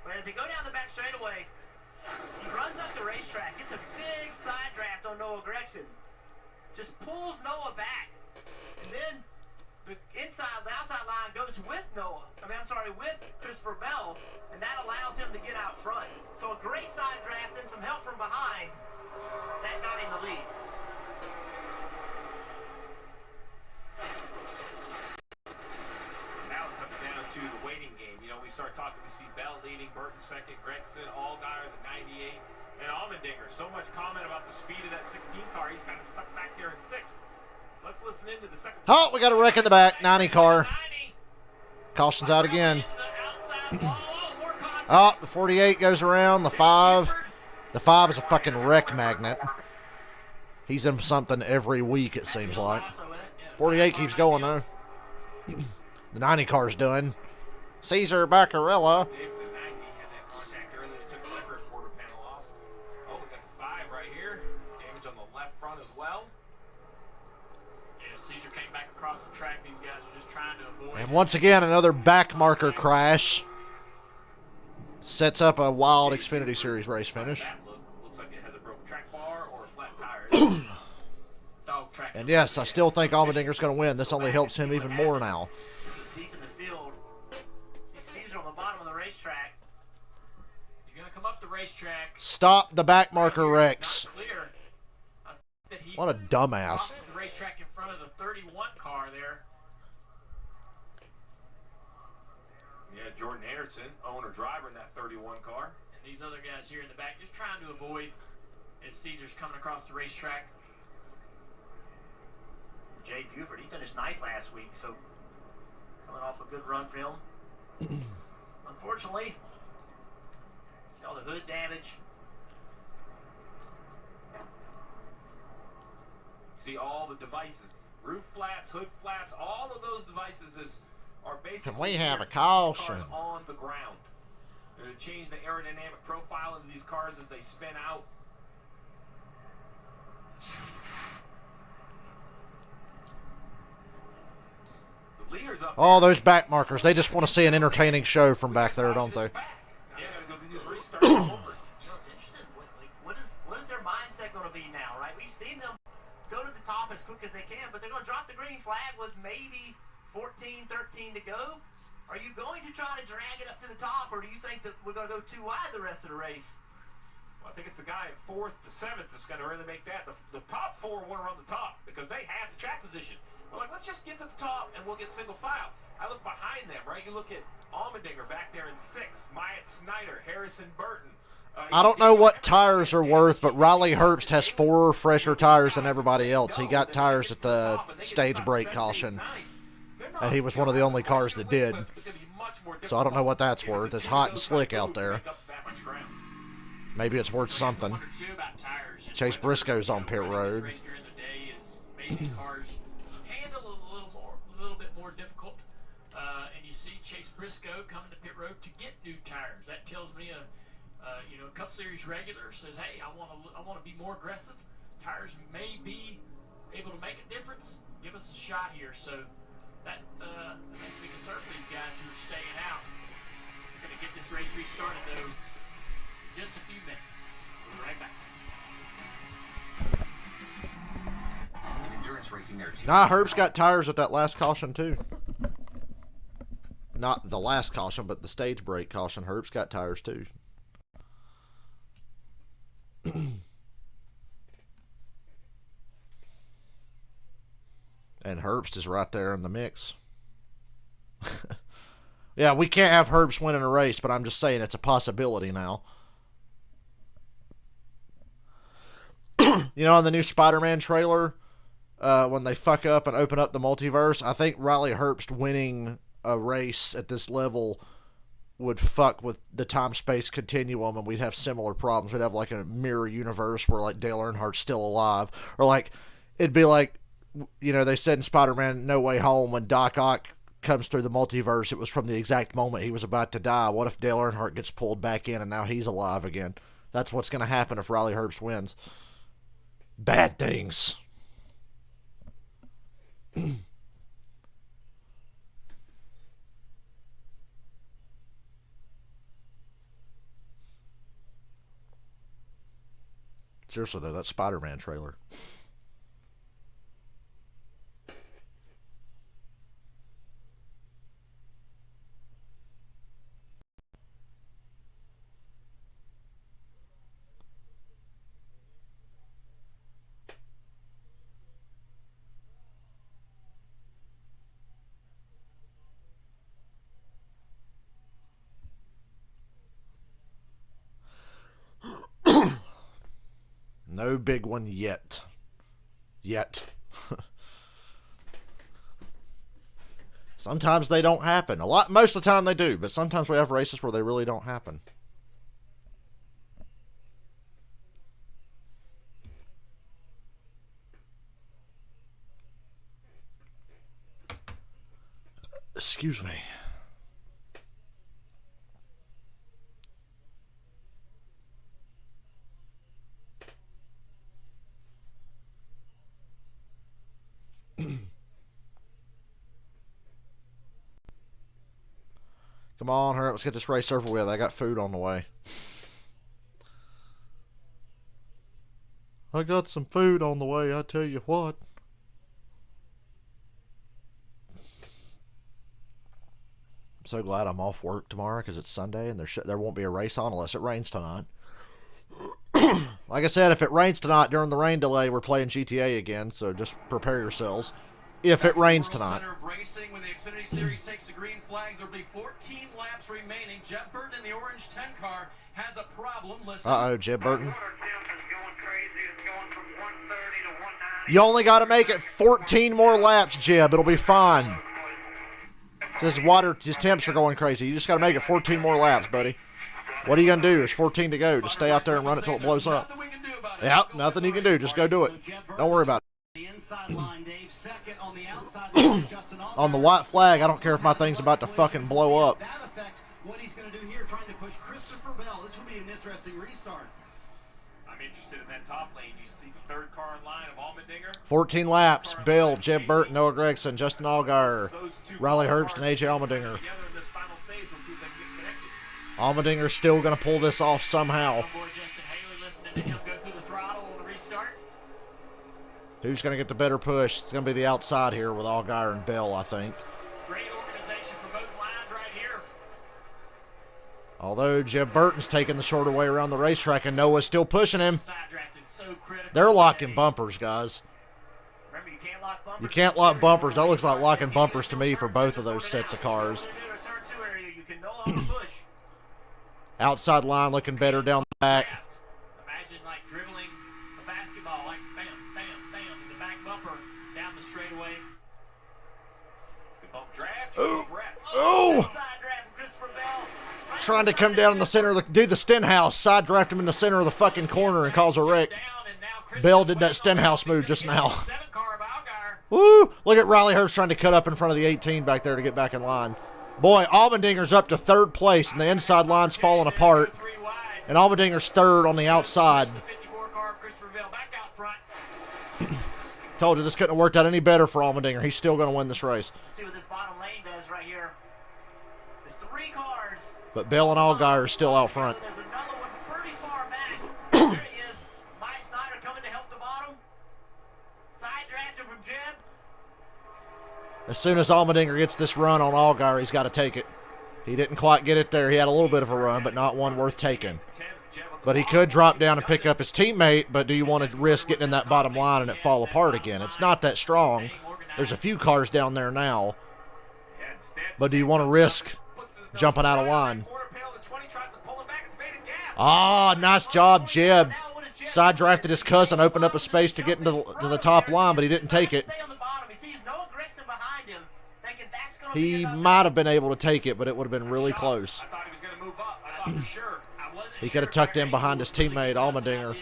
[SPEAKER 1] But as they go down the back straightaway, he runs up the racetrack, gets a big side draft on Noah Gregson. Just pulls Noah back. And then The outside line goes with with Christopher Bell, and that allows him to get out front. So a great side draft and some help from behind, that got him the lead.
[SPEAKER 6] Now it comes down to the waiting game. You know, we start talking, we see Bell leading, Burton second, Gregson, Allgaier, the 98, and Allmendinger. So much comment about the speed of that 16 car. He's kind of stuck back there in sixth. Let's listen into the second.
[SPEAKER 3] Oh, we got a wreck in the back. 90 car. Caution's out again. Oh, the 48 goes around. The 5. The 5 is a fucking wreck magnet. He's in something every week, it seems like. 48 keeps going, though. The 90 car's done. Caesar Baccarella. And once again, another back marker crash. Sets up a wild Xfinity Series race finish. And yes, I still think Allmendinger's going to win. This only helps him even more now.
[SPEAKER 1] Deep in the field. Caesar on the bottom of the racetrack.
[SPEAKER 2] He's going to come up the racetrack.
[SPEAKER 3] Stop the back marker, Rex. What a dumbass.
[SPEAKER 2] The racetrack in front of the 31 car there.
[SPEAKER 6] Yeah, Jordan Anderson, owner-driver in that 31 car.
[SPEAKER 2] And these other guys here in the back just trying to avoid as Caesar's coming across the racetrack.
[SPEAKER 1] Jay Buford, he finished ninth last week, so coming off a good run for him. Unfortunately, see all the hood damage.
[SPEAKER 6] See all the devices, roof flaps, hood flaps, all of those devices are basically.
[SPEAKER 3] Can we have a caution
[SPEAKER 6] on the ground? They're to change the aerodynamic profile of these cars as they spin out. The leaders up.
[SPEAKER 3] Oh, those back markers. They just want to see an entertaining show from back there, don't they?
[SPEAKER 6] Yeah, go do this restart over.
[SPEAKER 1] You know, it's interesting. What is their mindset going to be now, right? We've seen them go to the top as quick as they can, but they're going to drop the green flag with maybe 14, 13 to go. Are you going to try to drag it up to the top, or do you think that we're going to go too wide the rest of the race?
[SPEAKER 6] Well, I think it's the guy at 4th to 7th that's going to really make that. The top 4 want to run the top because they have the track position. We're like, let's just get to the top and we'll get single file. I look behind them, right? You look at Allmendinger back there in 6th, Myatt Snyder, Harrison Burton.
[SPEAKER 3] I don't know what tires are worth, but Riley Herbst has 4 fresher tires than everybody else. He got tires at the stage break caution, and he was one of the only cars that did. So I don't know what that's worth. It's hot and slick out there. Maybe it's worth something. Chase Briscoe's on pit road.
[SPEAKER 2] Briscoe coming to pit road to get new tires. That tells me a Cup Series regular says, hey, I want to be more aggressive. Tires may be able to make a difference. Give us a shot here. So that makes me concerned for these guys who are staying out. We're going to get this race restarted though in just a few minutes. We'll be right back.
[SPEAKER 12] Endurance racing there too.
[SPEAKER 3] Nah, Herb's got tires at that last caution too. Not the last caution, but the stage break caution. Herb's got tires too. And Herbst is right there in the mix. Yeah, we can't have Herbst winning a race, but I'm just saying it's a possibility now. You know, in the new Spider-Man trailer, when they fuck up and open up the multiverse, I think Riley Herbst winning a race at this level would fuck with the time-space continuum, and we'd have similar problems. We'd have like a mirror universe where like Dale Earnhardt's still alive, or like it'd be like, you know, they said in Spider-Man No Way Home when Doc Ock comes through the multiverse, it was from the exact moment he was about to die. What if Dale Earnhardt gets pulled back in and now he's alive again? That's what's going to happen if Riley Herbst wins. Bad things. Seriously, though, that Spider-Man trailer. No big one yet. Sometimes they don't happen. Most of the time they do, but sometimes we have races where they really don't happen. Excuse me. Come on, hurry up. Let's get this race over with. I got food on the way. I got some food on the way, I tell you what. I'm so glad I'm off work tomorrow because it's Sunday and there won't be a race on unless it rains tonight. Like I said, if it rains tonight during the rain delay, we're playing GTA again, so just prepare yourselves. If it rains tonight.
[SPEAKER 7] Center of racing, when the Xfinity Series takes the green flag, there'll be 14 laps remaining. Jeb Burton in the orange 10 car has a problem. Listen.
[SPEAKER 3] Uh-oh, Jeb Burton. You only got to make it 14 more laps, Jeb. It'll be fine. His temps are going crazy. You just got to make it 14 more laps, buddy. What are you going to do? There's 14 to go. Just stay out there and run it till it blows up. Yep, nothing you can do. Just go do it. Don't worry about it. On the white flag, I don't care if my thing's about to fucking blow up.
[SPEAKER 4] That affects what he's going to do here, trying to push Christopher Bell. This will be an interesting restart.
[SPEAKER 6] I'm interested in that top lane. You see the third car in line of Allmendinger.
[SPEAKER 3] 14 laps. Bill, Jeb Burton, Noah Gregson, Justin Allgaier, Riley Herbst, and AJ Allmendinger. Allmendinger's still going to pull this off somehow. Who's going to get the better push? It's going to be the outside here with Allgaier and Bell, I think.
[SPEAKER 1] Great organization for both lines right here.
[SPEAKER 3] Although Jeb Burton's taking the shorter way around the racetrack and Noah's still pushing him. They're locking bumpers, guys.
[SPEAKER 1] Remember, you can't lock bumpers.
[SPEAKER 3] You can't lock bumpers. That looks like locking bumpers to me for both of those sets of cars. Outside line looking better down the back.
[SPEAKER 1] Imagine like dribbling a basketball, like bam, bam, bam, to the back bumper down the straightaway.
[SPEAKER 6] Good bump draft.
[SPEAKER 3] Ooh.
[SPEAKER 1] Oh! Side draft from Christopher Bell. Right
[SPEAKER 3] Trying to come down in the center of the... Do the Stenhouse. Side draft him in the center of the fucking corner and cause a wreck. Bell did that Stenhouse move just now. Woo! Look at Riley Herbst trying to cut up in front of the 18 back there to get back in line. Boy, Allmendinger's up to third place, and the inside line's falling apart. And Allmendinger's third on the outside. Told you this couldn't have worked out any better for Allmendinger. He's still going to win this race.
[SPEAKER 1] Let's see what this bottom lane does right here. There's 3 cars.
[SPEAKER 3] But Bell and Allgaier are still out front.
[SPEAKER 1] There's another one pretty far back. There he is. Mike Snyder coming to help the bottom. Side drafting from Jeb.
[SPEAKER 3] As soon as Allmendinger gets this run on Allgaier, he's got to take it. He didn't quite get it there. He had a little bit of a run, but not one worth taking. But he could drop down and pick up his teammate, but do you want to risk getting in that bottom line and it fall apart again? It's not that strong. There's a few cars down there now. But do you want to risk jumping out of line? Ah, nice job, Jeb. Side drafted his cousin, opened up a space to get into the top line, but he didn't take it. He might have been able to take it, but it would have been really close.
[SPEAKER 6] I thought he was going to move up. I thought for sure.
[SPEAKER 3] He could have tucked in behind his teammate, Allmendinger.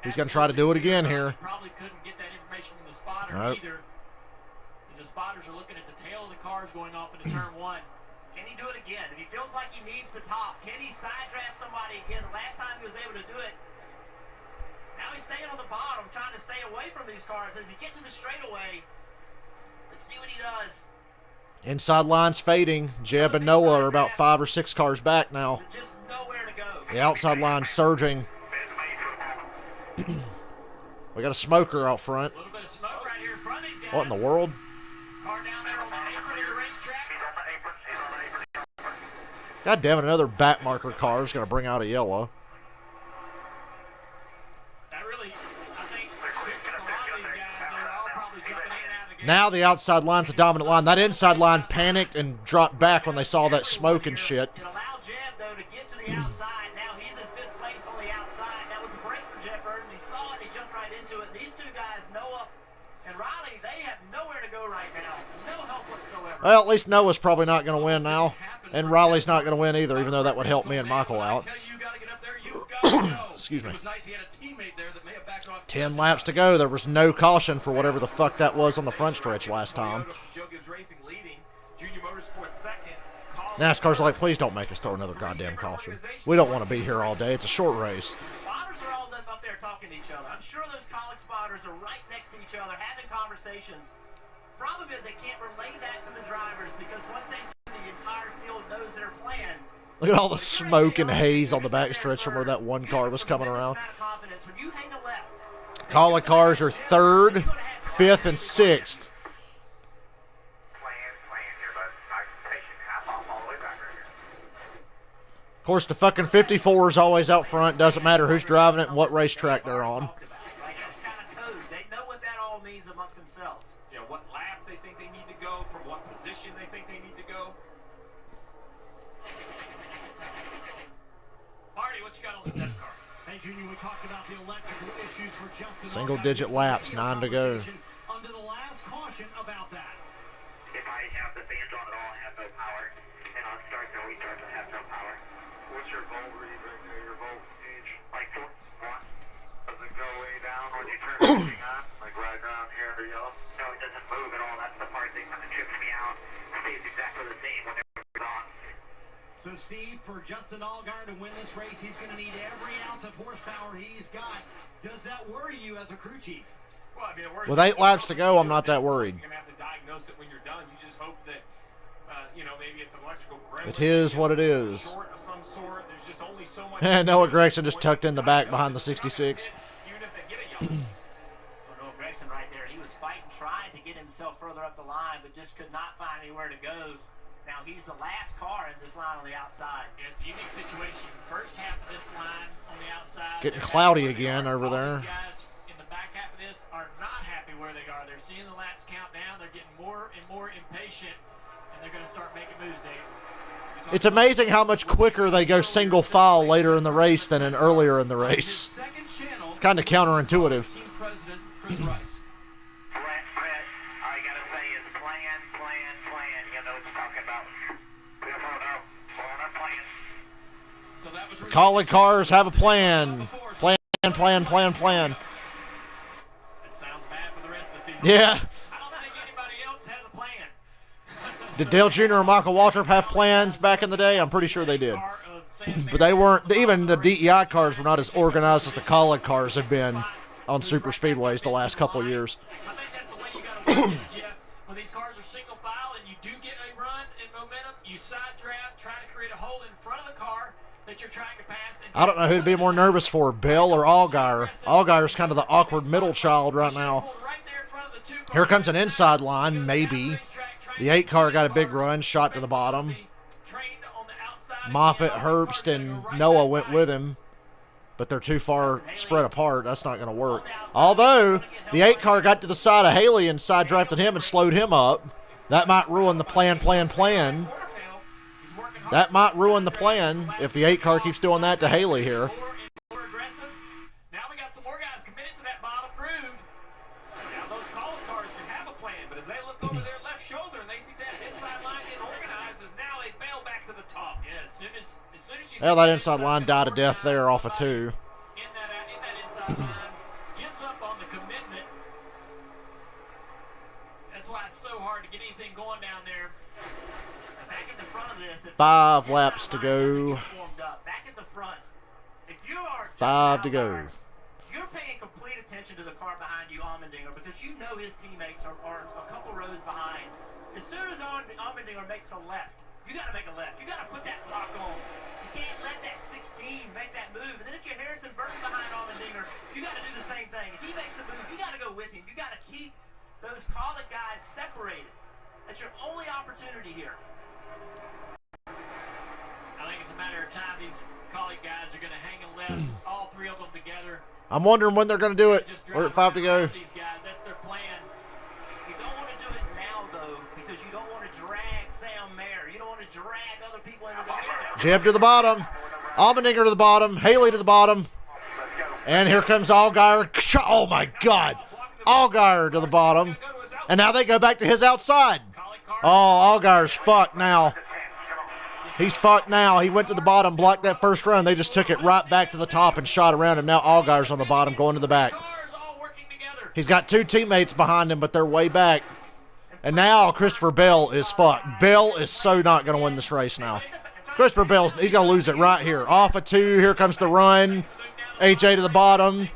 [SPEAKER 3] He's going to try to do it again here.
[SPEAKER 1] Probably couldn't get that information from the spotter either. The spotters are looking at the tail of the cars going off into turn 1. Can he do it again? If he feels like he needs the top, can he side draft somebody again? The last time he was able to do it, now he's staying on the bottom, trying to stay away from these cars. As he gets to the straightaway, let's see what he does.
[SPEAKER 3] Inside line's fading. Jeb and Noah are about 5 or 6 cars back now.
[SPEAKER 1] Just nowhere to go.
[SPEAKER 3] The outside line's surging. We got a smoker out front.
[SPEAKER 1] A little bit of smoke right here in front of these guys.
[SPEAKER 3] What in the world?
[SPEAKER 1] Car down there on the apron of the racetrack.
[SPEAKER 3] God damn it, another back marker car is going to bring out a yellow.
[SPEAKER 1] That really, I think, a lot of these guys, they're all probably jumping in and out of the game.
[SPEAKER 3] Now the outside line's the dominant line. That inside line panicked and dropped back when they saw that smoke and shit.
[SPEAKER 1] It allowed Jeb, though, to get to the outside. Now he's in 5th place on the outside. That was a break for Jeb Burton. He saw right now. No help whatsoever.
[SPEAKER 3] Well, at least Noah's probably not going to win now. And Riley's not going to win either, even though that would help me and Michael out. Excuse me. 10 laps to go. There was no caution for whatever the fuck that was on the front stretch last time. NASCAR's like, please don't make us throw another goddamn caution. We don't want to be here all day. It's a short race.
[SPEAKER 1] Spotters are all up there talking to each other. I'm sure those college spotters are right next to each other having conversations. Problem is they can't relay that to the drivers because once they do, the entire field knows their plan.
[SPEAKER 3] Look at all the smoke and haze on the backstretch from where that one car was coming around. Collie cars are 3rd, 5th, and 6th. Of course, the fucking 54 is always out front. Doesn't matter who's driving it and what racetrack they're on.
[SPEAKER 1] They know what that all means amongst themselves.
[SPEAKER 6] You know, what lap they think they need to go, from what position they think they need to go.
[SPEAKER 2] Marty, what you got on the set car?
[SPEAKER 4] Hey, Junior, we talked about the electrical issues for Justin.
[SPEAKER 3] Single-digit laps, 9 to go.
[SPEAKER 4] Under the last caution about that.
[SPEAKER 10] If I have the fans on at all, I have no power. And on start, no restart, I have no power. What's your volt read right there, your volt gauge? Like 4. Does it go way down when you turn everything on? Like right around here or yellow? No, it doesn't move at all. That's the part that kind of trips me out. It stays exactly the same whenever it's on.
[SPEAKER 4] So, Steve, for Justin Allgaier to win this race, he's going to need every ounce of horsepower he's got. Does that worry you as a crew chief?
[SPEAKER 6] Well, I mean, it worries
[SPEAKER 3] With 8 laps to go, I'm not that worried.
[SPEAKER 6] You're going to have to diagnose it when you're done. You just hope that, you know, maybe it's electrical gremlin.
[SPEAKER 3] It is what it is.
[SPEAKER 6] Short of some sort. There's just only so much.
[SPEAKER 3] And Noah Gregson just tucked in the back behind the 66.
[SPEAKER 6] Even if they get a yellow.
[SPEAKER 1] Noah Gregson right there. He was fighting, trying to get himself further up the line, but just could not find anywhere to go. Now he's the last car in this line on the outside.
[SPEAKER 2] Yeah, it's a unique situation. First half of this line on the outside.
[SPEAKER 3] Getting cloudy again over there.
[SPEAKER 2] Guys in the back half of this are not happy where they are. They're seeing the laps count down. They're getting more and more impatient, and they're going to start making moves, Dave.
[SPEAKER 3] It's amazing how much quicker they go single file later in the race than earlier in the race. It's kind of counterintuitive.
[SPEAKER 7] Team President Chris Rice.
[SPEAKER 10] Brett, all you got to say is plan. You know what you're talking about. We don't know. Plan our plan.
[SPEAKER 7] So that was
[SPEAKER 3] Collie cars have a plan. Plan.
[SPEAKER 2] It sounds bad for the rest of the field.
[SPEAKER 3] Yeah.
[SPEAKER 2] I don't think anybody else has a plan.
[SPEAKER 3] Did Dale Jr. and Michael Waltrip have plans back in the day? I'm pretty sure they did. But they weren't, even the DEI cars were not as organized as the Collie cars have been on super speedways the last couple of years.
[SPEAKER 2] I think that's the way you got to work it, Jeff. When these cars are single file and you do get a run in momentum, you side draft, try to create a hole in front of the car that you're trying to pass.
[SPEAKER 3] I don't know who'd be more nervous for, Bell or Allgaier. Allgaier's kind of the awkward middle child right now. Here comes an inside line, maybe. The 8 car got a big run, shot to the bottom. Moffitt, Herbst, and Noah went with him, but they're too far spread apart. That's not going to work. Although, the 8 car got to the side of Haley and side drafted him and slowed him up. That might ruin the plan. That might ruin the plan if the 8 car keeps doing that to Haley here.
[SPEAKER 2] Now we got some more guys committed to that bottom groove. Now those Collie cars can have a plan, but as they look over their left shoulder and they see that inside line getting organized, as now they bail back to the top. Yeah, as soon as you
[SPEAKER 3] Well, that inside line died a death there off of 2.
[SPEAKER 2] in that inside line gives up on the commitment. That's why it's so hard to get anything going down there.
[SPEAKER 1] Back in the front of this,
[SPEAKER 3] 5 laps to go.
[SPEAKER 1] back at the front. If you are
[SPEAKER 3] 5 to go.
[SPEAKER 1] You're paying complete attention to the car behind you, Allmendinger, because you know his teammates are a couple rows behind. As soon as Allmendinger makes a left, you got to make a left. You got to put that lock on. You can't let that 16 make that move. And then if you're Harrison Burton behind Allmendinger, you got to do the same thing. If he makes a move, you got to go with him. You got to keep those Collie guys separated. That's your only opportunity here.
[SPEAKER 2] I think it's a matter of time. These Collie guys are going to hang a left, all 3 of them together.
[SPEAKER 3] I'm wondering when they're going to do it. We're at 5 to go.
[SPEAKER 2] These guys, that's their plan.
[SPEAKER 1] You don't want to do it now, though, because you don't want to drag Sam Mayer. You don't want to drag other people into the field.
[SPEAKER 3] Jeb to the bottom. Allmendinger to the bottom. Haley to the bottom. And here comes Allgaier. Oh, my God. Allgaier to the bottom. And now they go back to his outside. Oh, Allgaier's fucked now. He's fucked now. He went to the bottom, blocked that first run. They just took it right back to the top and shot around him. Now Allgaier's on the bottom going to the back. He's got 2 teammates behind him, but they're way back. And now Christopher Bell is fucked. Bell is so not going to win this race now. Christopher Bell's, he's going to lose it right here. Off of 2, here comes the run. AJ to the bottom.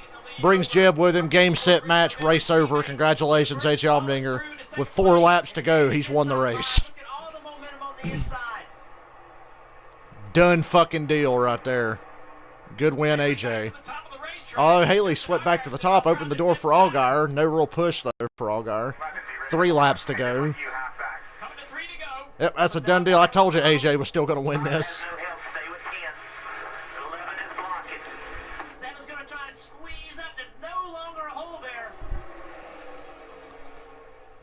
[SPEAKER 3] Brings Jeb with him. Game, set, match, race over. Congratulations, AJ Allmendinger. With 4 laps to go, he's won the race. Done fucking deal right there. Good win, AJ. Although Haley swept back to the top, opened the door for Allgaier. No real push, though, for Allgaier. 3 laps to go. Yep, that's a done deal. I told you AJ was still going to win this.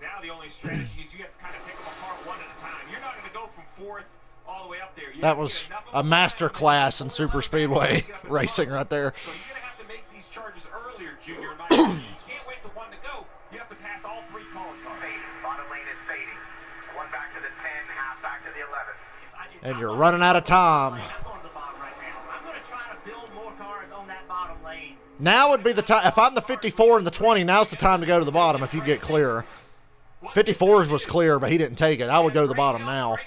[SPEAKER 6] Now the only strategy is you have to kind of pick them apart one at a time. You're not going to go from 4th all the way up there.
[SPEAKER 3] That was a master class in super speedway racing right there.
[SPEAKER 6] So you're going to have to make these charges earlier, Junior. You can't wait for 1 to go. You have to pass all 3 calling cars.
[SPEAKER 10] Bottom lane is fading. 1 back to the 10, half back to the 11.
[SPEAKER 3] And you're running out of time. Now would be the time. If I'm the 54 and the 20, now's the time to go to the bottom if you get clear. 54's was clear, but he didn't take it. I would go to the bottom now.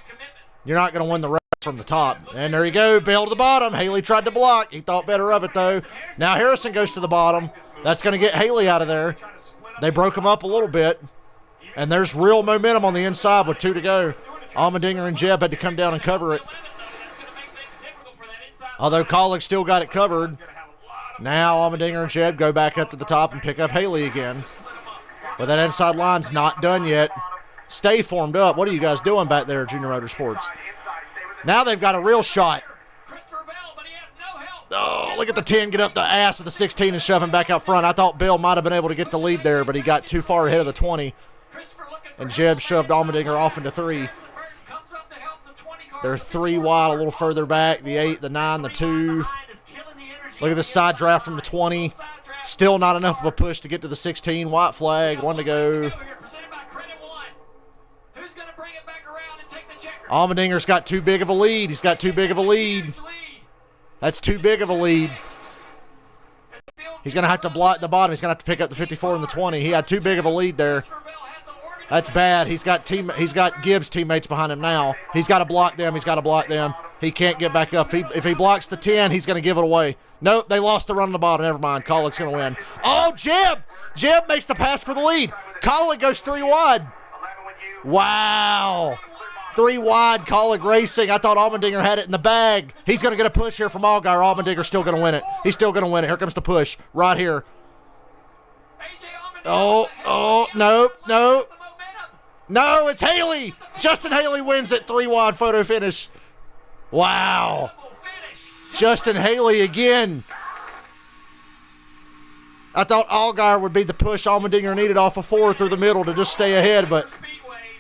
[SPEAKER 3] You're not going to win the race from the top. And there you go, Bell to the bottom. Haley tried to block. He thought better of it, though. Now Harrison goes to the bottom. That's going to get Haley out of there. They broke him up a little bit. And there's real momentum on the inside with 2 to go. Allmendinger and Jeb had to come down and cover it. Although Collick still got it covered. Now Allmendinger and Jeb go back up to the top and pick up Haley again. But that inside line's not done yet. Stay formed up. What are you guys doing back there at Junior Motorsports? Now they've got a real shot. Oh, look at the 10 get up the ass of the 16 and shove him back out front. I thought Bill might have been able to get the lead there, but he got too far ahead of the 20. And Jeb shoved Allmendinger off into 3. They're 3 wide, a little further back. The 8, the 9, the 2. Look at the side draft from the 20. Still not enough of a push to get to the 16. White flag, 1 to go. Allmendinger's got too big of a lead. He's got too big of a lead. That's too big of a lead. He's going to have to block the bottom. He's going to have to pick up the 54 and the 20. He had too big of a lead there. That's bad. He's got Gibbs teammates behind him now. He's got to block them. He's got to block them. He can't get back up. If he blocks the 10, he's going to give it away. Nope, they lost the run on the bottom. Never mind. Collick's going to win. Oh, Jeb! Jeb makes the pass for the lead. Collick goes 3 wide. Wow. 3 wide, Collick racing. I thought Allmendinger had it in the bag. He's going to get a push here from Allgaier. Allmendinger's still going to win it. He's still going to win it. Here comes the push right here. Oh, nope. No, it's Haley. Justin Haley wins it. 3 wide photo finish. Wow. Justin Haley again. I thought Allgaier would be the push Allmendinger needed off of 4 through the middle to just stay ahead, but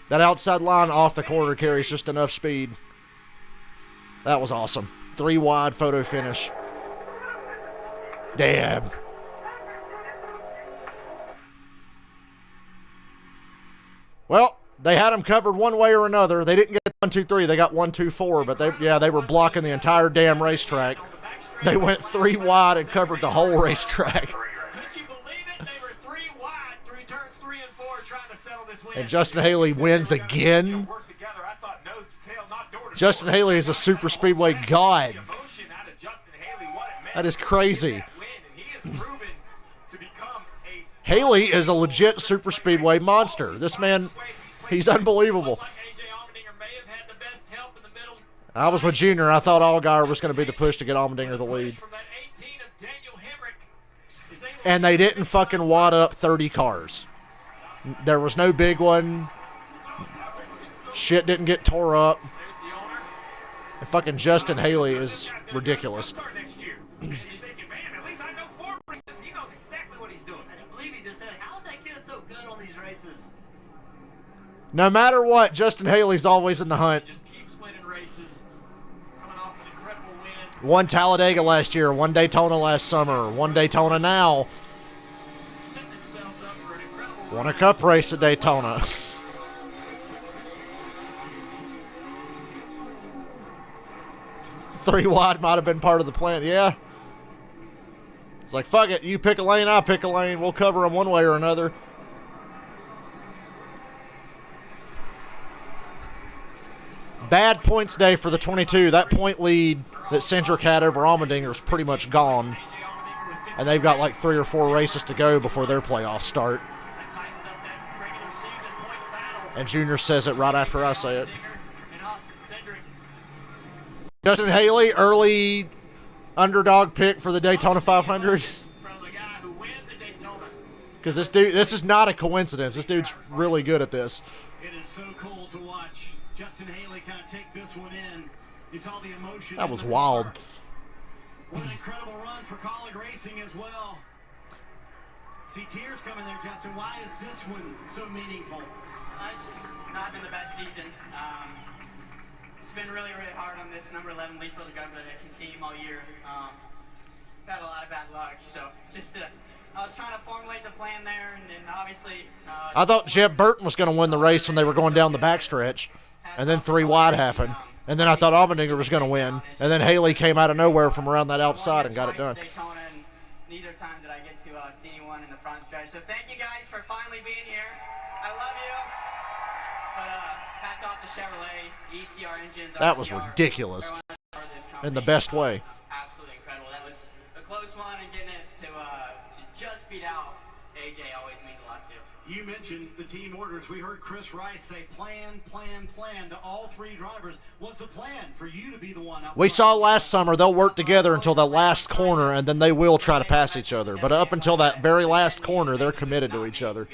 [SPEAKER 3] that outside line off the corner carries just enough speed. That was awesome. 3 wide photo finish. Damn. Well, they had them covered one way or another. They didn't get 1, 2, 3. They got 1, 2, 4, but they were blocking the entire damn racetrack. They went 3 wide and covered the whole racetrack.
[SPEAKER 6] Could you believe it? They were 3 wide through turns 3 and 4 trying to settle this win.
[SPEAKER 3] And Justin Haley wins again. Justin Haley is a super speedway god. That is crazy. Haley is a legit super speedway monster. This man, he's unbelievable. I was with Junior. I thought Allgaier was going to be the push to get Allmendinger the lead. And they didn't fucking wad up 30 cars. There was no big one. Shit didn't get tore up. And fucking Justin Haley is ridiculous. No matter what, Justin Haley's always in the hunt. One Talladega last year, 1 Daytona last summer, 1 Daytona now. Won a cup race at Daytona. Three wide might have been part of the plan. Yeah. It's like, fuck it. You pick a lane, I pick a lane. We'll cover them one way or another. Bad points day for the 22. That point lead that Centric had over Allmendinger is pretty much gone. And they've got like 3 or 4 races to go before their playoffs start. And Junior says it right after I say it. Justin Haley, early underdog pick for the Daytona 500. Because this is not a coincidence. This dude's really good at this.
[SPEAKER 4] It is so cool to watch Justin Haley kind of take this one in. You saw the emotion.
[SPEAKER 3] That was wild.
[SPEAKER 4] What an incredible run for Colleague Racing as well. See tears coming there, Justin. Why is this one so meaningful?
[SPEAKER 13] It's just not been the best season. It's been really, really hard on this number 11 Leafield Government team all year. Had a lot of bad luck, so just I was trying to formulate the plan there, and then obviously.
[SPEAKER 3] I thought Jeb Burton was going to win the race when they were going down the backstretch, and then 3 wide happened. And then I thought Allmendinger was going to win, and then Haley came out of nowhere from around that outside and got it done.
[SPEAKER 13] Daytona, and neither time did I get to see anyone in the front stretch. So thank you guys for finally being here. I love you. But hats off to Chevrolet, ECR engines.
[SPEAKER 3] That was ridiculous in the best way.
[SPEAKER 13] Absolutely incredible. That was a close one, and getting it to just beat out AJ always means a lot too.
[SPEAKER 4] You mentioned the team orders. We heard Chris Rice say plan, plan, plan to all 3 drivers. What's the plan for you to be the one up?
[SPEAKER 3] We saw last summer they'll work together until the last corner, and then they will try to pass each other. But up until that very last corner, they're committed to each other.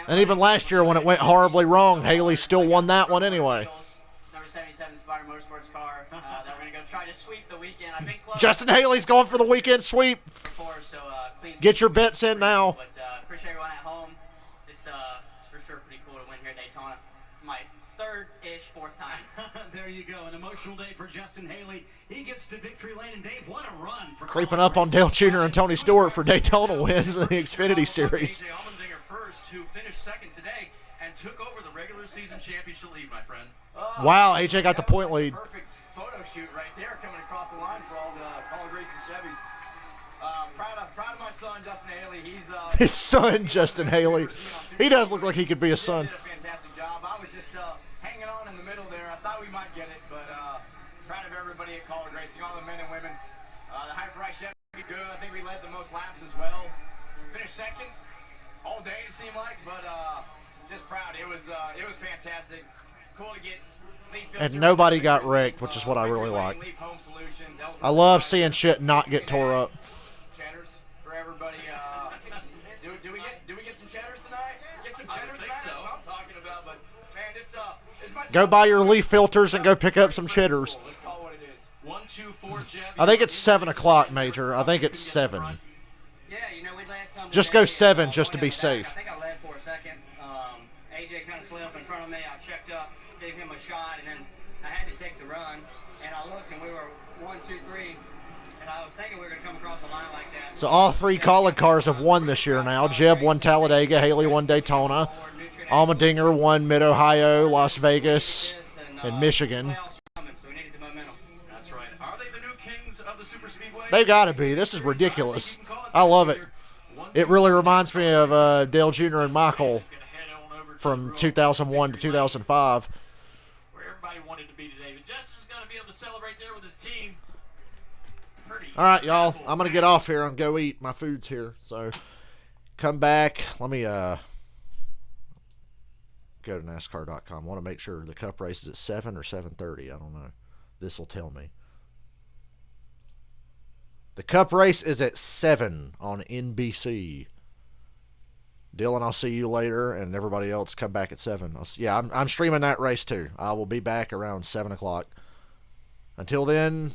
[SPEAKER 3] And even last year when it went horribly wrong, Haley still won that one anyway.
[SPEAKER 13] Number 77 Spider Motorsports car that we're going to go try to sweep the weekend. I think
[SPEAKER 3] Justin Haley's going for the weekend sweep. Get your bets in now.
[SPEAKER 13] But appreciate everyone at home. It's for sure pretty cool to win here at Daytona. My 3rd-ish, 4th time.
[SPEAKER 4] There you go. An emotional day for Justin Haley. He gets to victory lane. And Dave, what a run for
[SPEAKER 3] creeping up on Dale Jr. and Tony Stewart for Daytona wins in the Xfinity Series.
[SPEAKER 7] Who finished 2nd today and took over the regular season championship lead, my friend.
[SPEAKER 3] Wow, AJ got the point lead.
[SPEAKER 14] Perfect photo shoot right there coming across the line for all the College Racing Chevys. Proud of my son, Justin Haley. He's
[SPEAKER 3] his son, Justin Haley. He does look like he could be a son.
[SPEAKER 14] He did a fantastic job. I was just hanging on in the middle there. I thought we might get it, but proud of everybody at College Racing, all the men and women. The high-price Chevy good. I think we led the most laps as well. Finished 2nd. All day it seemed like, but just proud. It was fantastic. Cool to get.
[SPEAKER 3] And nobody got wrecked, which is what I really like. I love seeing shit not get tore up.
[SPEAKER 14] Cheddars for everybody. Do we get some cheddars tonight? Get some cheddars tonight. That's what I'm talking about. But man, it's
[SPEAKER 3] go buy your leaf filters and go pick up some cheddars.
[SPEAKER 14] Let's call it what it is.
[SPEAKER 7] 1, 2, 4, Jeb.
[SPEAKER 3] I think it's 7 o'clock, Major. I think it's 7.
[SPEAKER 13] Yeah, you know, we led some.
[SPEAKER 3] Just go 7 just to be safe.
[SPEAKER 13] I think I led for a second. AJ kind of slid up in front of me. I checked up, gave him a shot, and then I had to take the run. And I looked, and we were 1, 2, 3. And I was thinking we were going to come across a line like that.
[SPEAKER 3] So all 3 Colleague cars have won this year now. Jeb won Talladega, Haley won Daytona, Allmendinger won Mid-Ohio, Las Vegas, and Michigan.
[SPEAKER 7] That's right. Are they the new kings of the super speedway?
[SPEAKER 3] They got to be. This is ridiculous. I love it. It really reminds me of Dale Jr. and Michael from 2001 to 2005.
[SPEAKER 2] Where everybody wanted to be today. But Justin's going to be able to celebrate there with his team.
[SPEAKER 3] All right, y'all. I'm going to get off here and go eat. My food's here. So come back. Let me go to NASCAR.com. I want to make sure the Cup race is at 7 or 7:30. I don't know. This will tell me. The Cup race is at 7 on NBC. Dylan, I'll see you later, and everybody else come back at 7. I'm streaming that race too. I will be back around 7 o'clock. Until then,